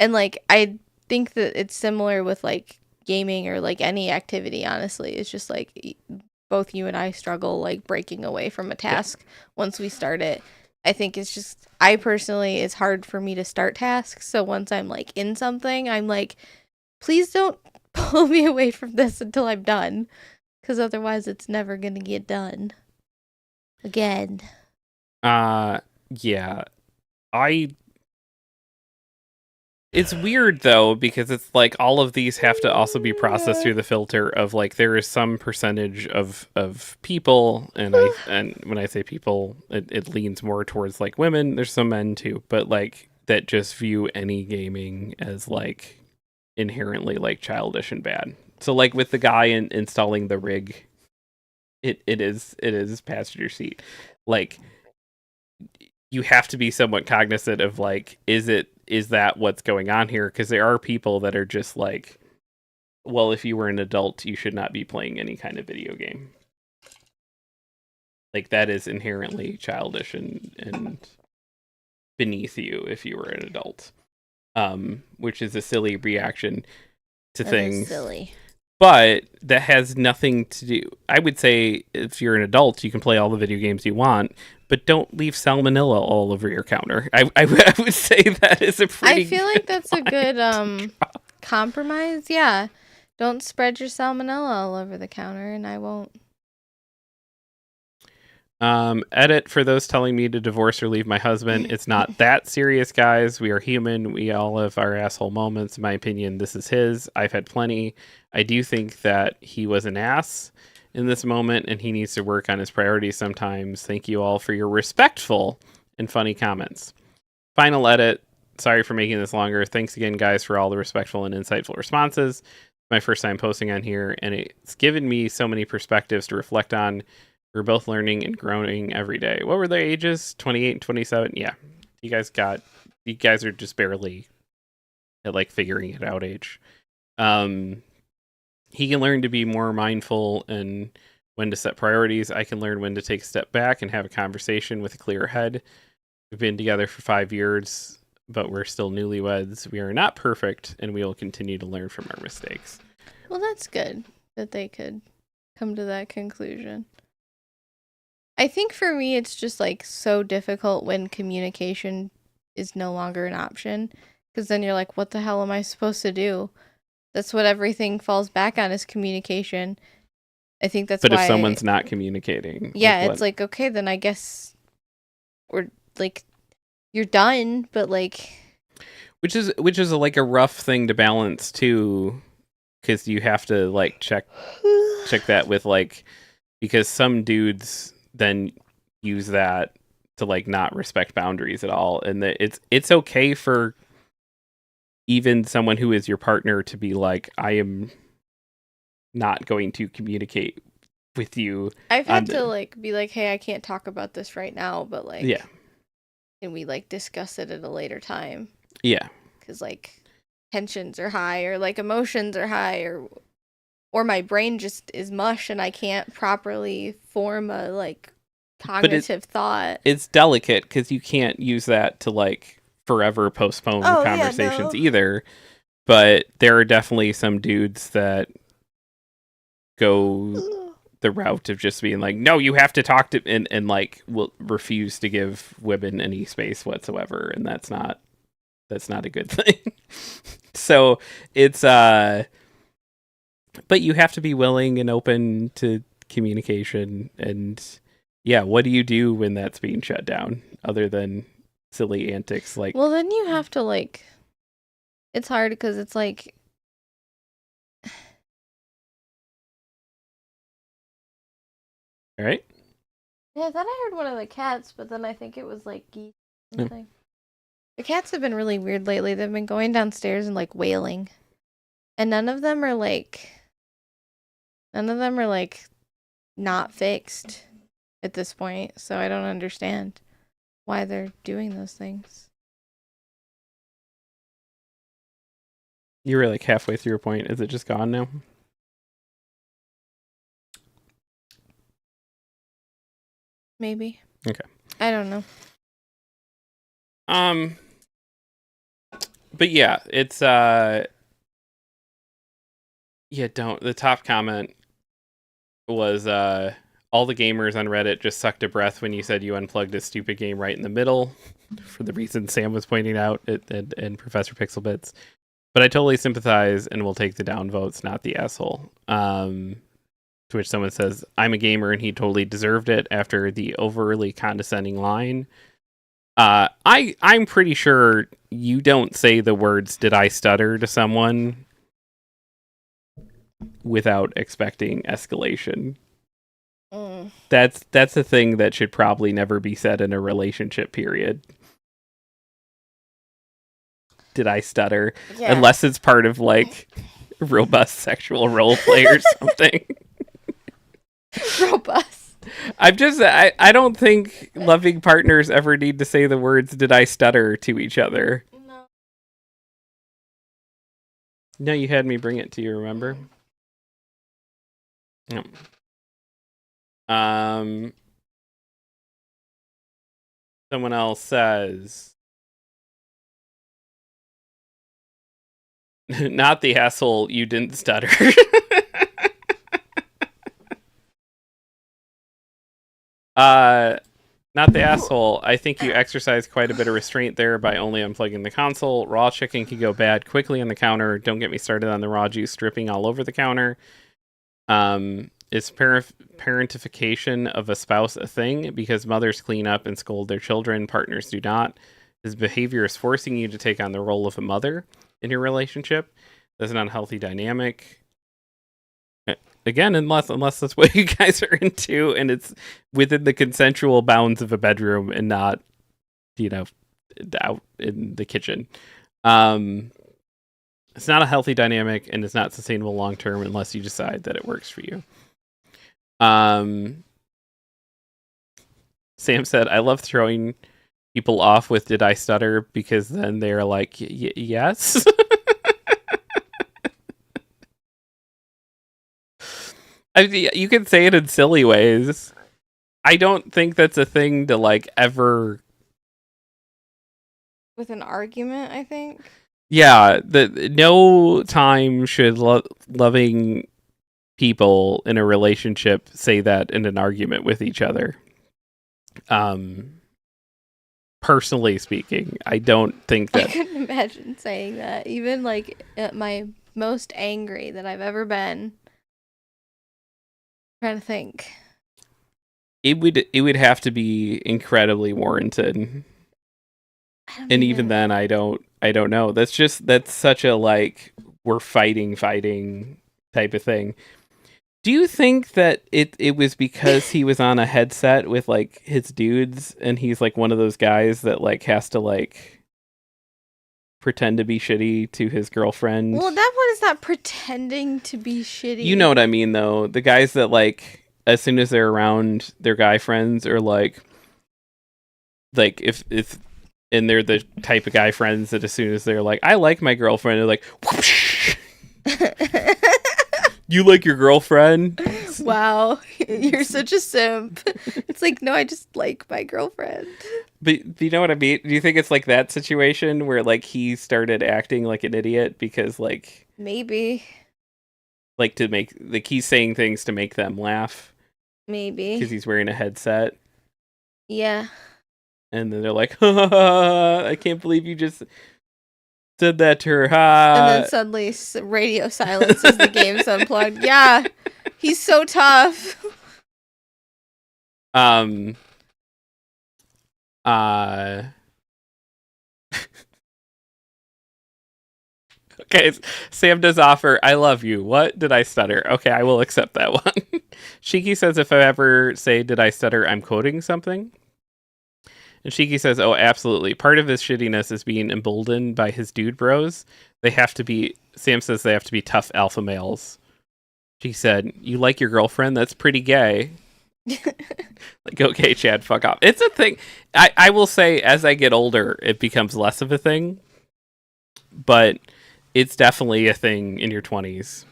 And like I think that it's similar with like gaming or like any activity, honestly. It's just like both you and I struggle like breaking away from a task once we start it. I think it's just, I personally, it's hard for me to start tasks. So once I'm like in something, I'm like, please don't pull me away from this until I'm done. Because otherwise it's never going to get done. Again. Yeah. It's weird though, because it's like all of these have to also be processed through the filter of like there is some percentage of people, and when I say people, it leans more towards like women. There's some men too, but like that just view any gaming as like inherently like childish and bad. So like with the guy installing the rig, it is passenger seat. Like you have to be somewhat cognizant of like, is that what's going on here? Because there are people that are just like, well, if you were an adult, you should not be playing any kind of video game. Like that is inherently childish and beneath you if you were an adult. Which is a silly reaction to things. Silly. But that has nothing to do. I would say if you're an adult, you can play all the video games you want, but don't leave salmonella all over your counter. I would say that is a pretty. I feel like that's a good compromise. Yeah, don't spread your salmonella all over the counter, and I won't. Edit for those telling me to divorce or leave my husband. It's not that serious, guys. We are human. We all have our asshole moments. In my opinion, this is his. I've had plenty. I do think that he was an ass in this moment, and he needs to work on his priorities sometimes. Thank you all for your respectful and funny comments. Final edit. Sorry for making this longer. Thanks again, guys, for all the respectful and insightful responses. My first time posting on here, and it's given me so many perspectives to reflect on. We're both learning and growing every day. What were their ages? 28 and 27? Yeah. You guys are just barely at like figuring it out age. He can learn to be more mindful and when to set priorities. I can learn when to take a step back and have a conversation with a clear head. We've been together for 5 years, but we're still newlyweds. We are not perfect, and we will continue to learn from our mistakes. Well, that's good that they could come to that conclusion. I think for me, it's just like so difficult when communication is no longer an option, because then you're like, what the hell am I supposed to do? That's what everything falls back on, is communication. I think that's but why. If someone's not communicating. Yeah, it's like, okay, then I guess we're like, you're done, but like. Which is like a rough thing to balance too, because you have to like check that with like, because some dudes then use that to like not respect boundaries at all, and that it's okay for even someone who is your partner to be like, I am not going to communicate with you. I've had to like be like, hey, I can't talk about this right now, but like, yeah, can we like discuss it at a later time? Yeah, because like tensions are high, or like emotions are high, or my brain just is mush and I can't properly form a like cognitive thought. It's delicate because you can't use that to like forever postpone conversations either. But there are definitely some dudes that go the route of just being like, no, you have to talk to, and like will refuse to give women any space whatsoever, and that's not a good thing. So it's but you have to be willing and open to communication. And yeah, what do you do when that's being shut down other than silly antics? Like, well, then you have to like, it's hard because it's like, all right. Yeah, I thought I heard one of the cats, but then I think it was like geese. Something. The cats have been really weird lately. They've been going downstairs and like wailing, and none of them are like None of them are like not fixed at this point, so I don't understand why they're doing those things. You were like halfway through your point. Is it just gone now? Maybe. Okay. I don't know. But yeah, it's don't. The top comment was all the gamers on Reddit just sucked a breath when you said you unplugged a stupid game right in the middle, for the reason Sam was pointing out and Professor Pixelbits. But I totally sympathize and will take the downvotes, not the asshole. To which someone says, I'm a gamer and he totally deserved it after the overly condescending line. I'm pretty sure you don't say the words, did I stutter, to someone without expecting escalation. That's a thing that should probably never be said in a relationship, period. Did I stutter? Yeah. Unless it's part of like robust sexual role play or something. Robust. I don't think loving partners ever need to say the words, did I stutter, to each other. No, you had me bring it to you, remember? No. Someone else says, not the asshole, you didn't stutter. Not the asshole. I think you exercised quite a bit of restraint there by only unplugging the console. Raw chicken can go bad quickly on the counter. Don't get me started on the raw juice dripping all over the counter. Is parentification of a spouse a thing? Because mothers clean up and scold their children, partners do not. His behavior is forcing you to take on the role of a mother in your relationship. That's an unhealthy dynamic. Again, unless that's what you guys are into, and it's within the consensual bounds of a bedroom and not, out in the kitchen. It's not a healthy dynamic, and it's not sustainable long term unless you decide that it works for you. Sam said, "I love throwing people off with 'Did I stutter?' because then they're like, yes." I mean, you can say it in silly ways. I don't think that's a thing to like ever. With an argument, I think. Yeah, no time should loving people in a relationship say that in an argument with each other. Personally speaking, I don't think that. I couldn't imagine saying that. Even like at my most angry that I've ever been. Trying to think. It would have to be incredibly warranted. And even then I don't know. That's such a like we're fighting type of thing. Do you think that it was because he was on a headset with like his dudes and he's like one of those guys that like has to like pretend to be shitty to his girlfriend? Well, that one is not pretending to be shitty. You know what I mean, though. The guys that, like, as soon as they're around their guy friends are like if and they're the type of guy friends that as soon as they're like, I like my girlfriend, they're like, whoosh. You like your girlfriend? Wow, you're such a simp. It's like, no, I just like my girlfriend. But do you know what I mean? Do you think it's like that situation where like he started acting like an idiot because like maybe like to make like he's saying things to make them laugh? Maybe because he's wearing a headset. Yeah. And then they're like, I can't believe you just said that to her. And then suddenly radio silences the game's unplugged. Yeah, he's so tough. Okay, Sam does offer, I love you. What? Did I stutter? Okay, I will accept that one. Shiki says, if I ever say, did I stutter, I'm quoting something. And Shiki says, oh, absolutely. Part of his shittiness is being emboldened by his dude bros. They have to be, Sam says they have to be tough alpha males. She said, "You like your girlfriend? That's pretty gay." Like, okay, Chad, fuck off. It's a thing. I will say, as I get older, it becomes less of a thing. But it's definitely a thing in your 20s.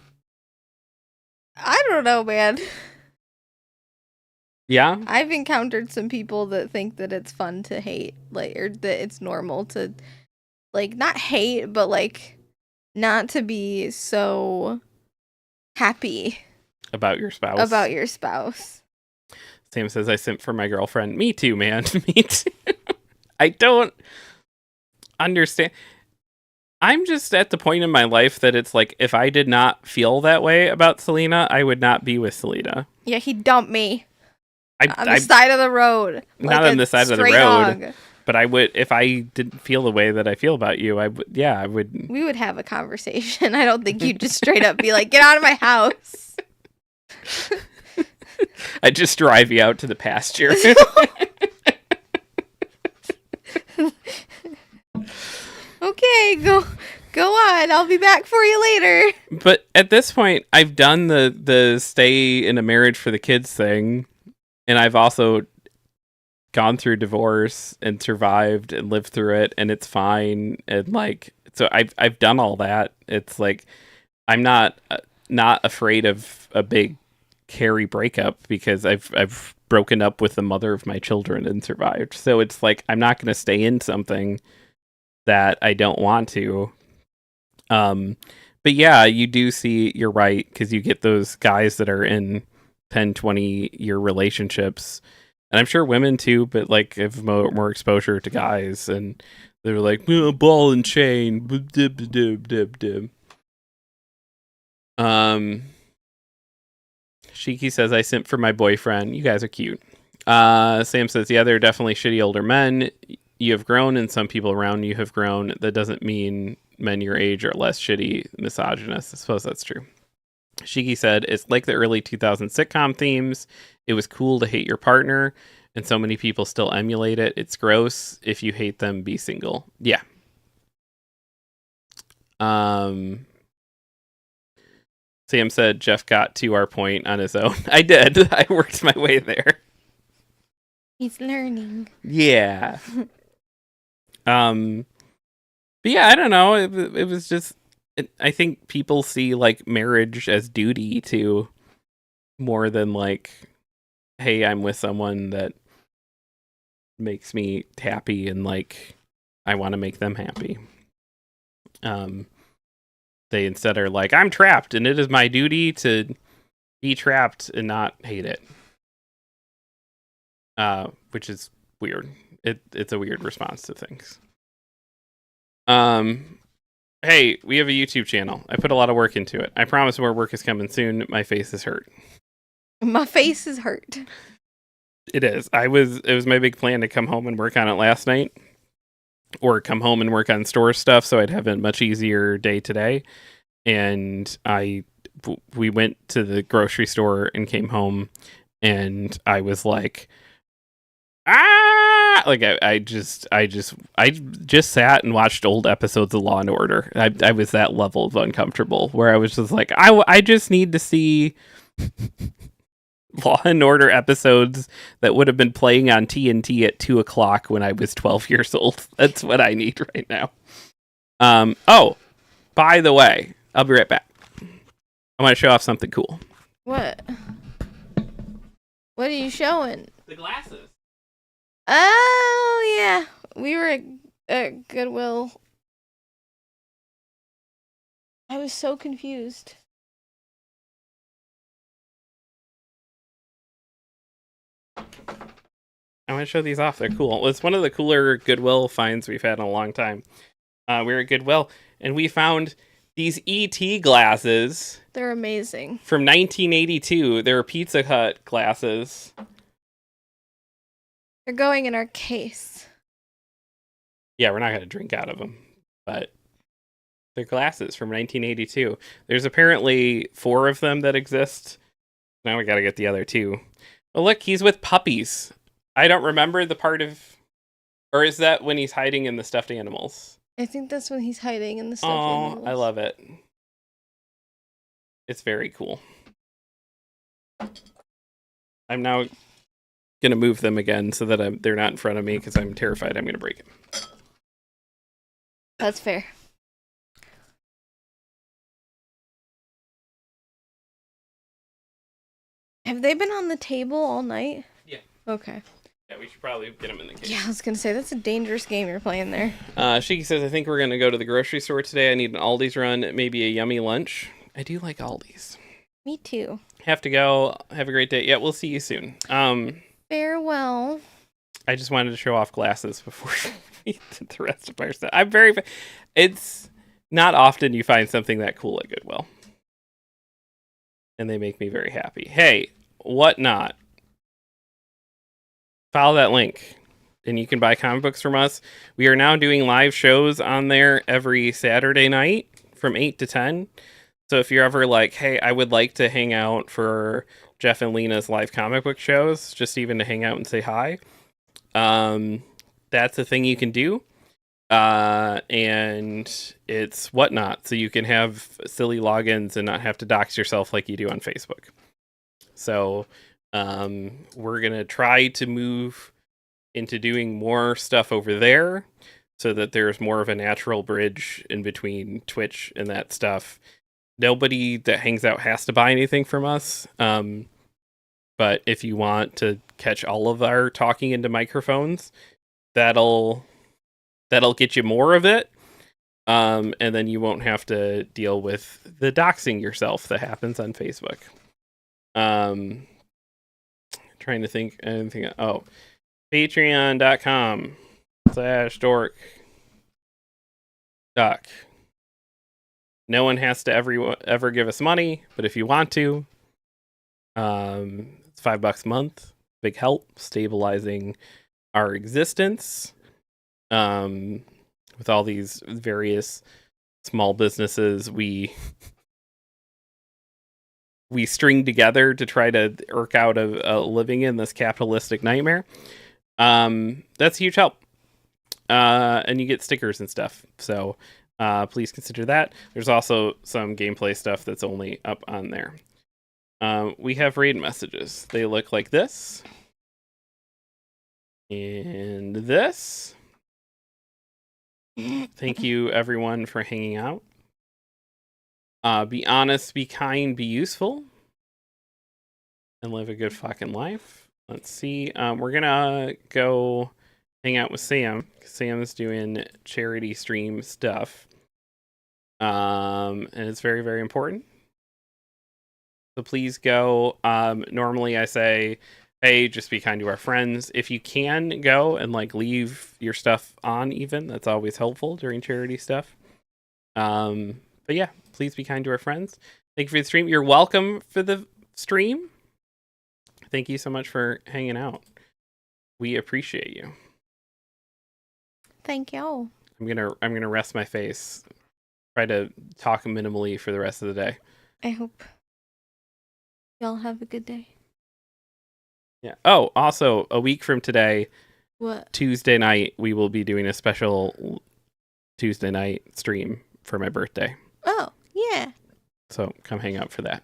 I don't know, man. Yeah? I've encountered some people that think that it's fun to hate, like, or that it's normal to, like, not hate, but, like, not to be so happy About your spouse. about your spouse. Sam says, I simp for my girlfriend. Me too, man. Me too. I don't understand. I'm just at the point in my life that it's like, if I did not feel that way about Selena, I would not be with Selena. Yeah, he dumped me on the I side of the road. Not like on a the side of the stray road. dog. But I would, if I didn't feel the way that I feel about you, I would, yeah, I would. We would have a conversation. I don't think you'd just straight up be like, get out of my house. I'd just drive you out to the pasture. Okay, go on. I'll be back for you later. But at this point, I've done the stay in a marriage for the kids thing, and I've also gone through divorce and survived and lived through it, and it's fine. And like, so I've done all that. It's like I'm not afraid of a big hairy breakup because I've broken up with the mother of my children and survived. So it's like I'm not going to stay in something that I don't want to. But yeah, you do see, you're right, because you get those guys that are in 10, 20-year relationships, and I'm sure women too, but like have more exposure to guys, and they're like, ball and chain. Shiki says, I simp for my boyfriend. You guys are cute. Sam says, yeah, they're definitely shitty older men. You have grown, and some people around you have grown. That doesn't mean men your age are less shitty, misogynist. I suppose that's true. Shiki said, it's like the early 2000 sitcom themes. It was cool to hate your partner, and so many people still emulate it. It's gross. If you hate them, be single. Yeah. Sam said Jeff got to our point on his own. I did. I worked my way there. He's learning. Yeah. But yeah, I don't know. It was just, I think people see like marriage as duty too, more than like, hey, I'm with someone that makes me happy and like I want to make them happy. They instead are like, I'm trapped and it is my duty to be trapped and not hate it. Which is weird. It's a weird response to things. Hey, we have a YouTube channel. I put a lot of work into it. I promise more work is coming soon. My face is hurt. My face is hurt. It is. It was my big plan to come home and work on it last night. Or come home and work on store stuff so I'd have a much easier day today. And we went to the grocery store and came home and I was like, like I just sat and watched old episodes of Law and Order. I was that level of uncomfortable where I was just like, I just need to see Law and Order episodes that would have been playing on TNT at 2:00 when I was 12 years old. That's what I need right now. Oh, by the way, I'll be right back. I want to show off something cool. What? What are you showing? The glasses. Oh, yeah. We were at Goodwill. I was so confused. I want to show these off. They're cool. It's one of the cooler Goodwill finds we've had in a long time. We were at Goodwill, and we found these ET glasses. They're amazing. From 1982. They're Pizza Hut glasses. They're going in our case. Yeah, we're not going to drink out of them, but they're glasses from 1982. There's apparently 4 of them that exist. Now we got to get the other 2. Oh, look, he's with puppies. I don't remember the part of... Or is that when he's hiding in the stuffed animals? I think that's when he's hiding in the stuffed Oh, animals. I love it. It's very cool. I'm now gonna move them again so that they're not in front of me because I'm terrified I'm gonna break them. That's fair. Have they been on the table all night? Yeah. Okay. Yeah, we should probably get them in the case. Yeah, I was gonna say that's a dangerous game you're playing there. Shiki says, I think we're gonna go to the grocery store today. I need an Aldi's run, maybe a yummy lunch. I do like Aldi's. Me too. Have to go. Have a great day. Yeah, we'll see you soon. Farewell. I just wanted to show off glasses before we did the rest of our stuff. It's not often you find something that cool at Goodwill. And they make me very happy. Hey, Whatnot. Follow that link. And you can buy comic books from us. We are now doing live shows on there every Saturday night from 8 to 10. So if you're ever like, hey, I would like to hang out for Jeff and Lena's live comic book shows, just even to hang out and say hi, that's a thing you can do. And it's Whatnot, so you can have silly logins and not have to dox yourself like you do on Facebook. So we're going to try to move into doing more stuff over there so that there's more of a natural bridge in between Twitch and that stuff. Nobody that hangs out has to buy anything from us. But if you want to catch all of our talking into microphones, that'll get you more of it. And then you won't have to deal with the doxing yourself that happens on Facebook. Trying to think anything. Oh, patreon.com/dork. Duck. No one has to ever give us money, but if you want to, it's $5 a month. Big help stabilizing our existence. With all these various small businesses we string together to try to irk out of living in this capitalistic nightmare. That's a huge help. And you get stickers and stuff. So please consider that. There's also some gameplay stuff that's only up on there. We have raid messages. They look like this. And this. Thank you, everyone, for hanging out. Be honest, be kind, be useful. And live a good fucking life. Let's see. We're gonna go hang out with Sam. Sam's doing charity stream stuff. And it's very, very important. So please go. Normally I say, hey, just be kind to our friends. If you can go and like leave your stuff on even, that's always helpful during charity stuff. But yeah, please be kind to our friends. Thank you for the stream. You're welcome for the stream. Thank you so much for hanging out. We appreciate you. Thank you. I'm gonna rest my face. Try to talk minimally for the rest of the day. I hope y'all have a good day. Yeah. Oh, also, a week from today, What? Tuesday night, we will be doing a special Tuesday night stream for my birthday. Oh, yeah. So come hang out for that.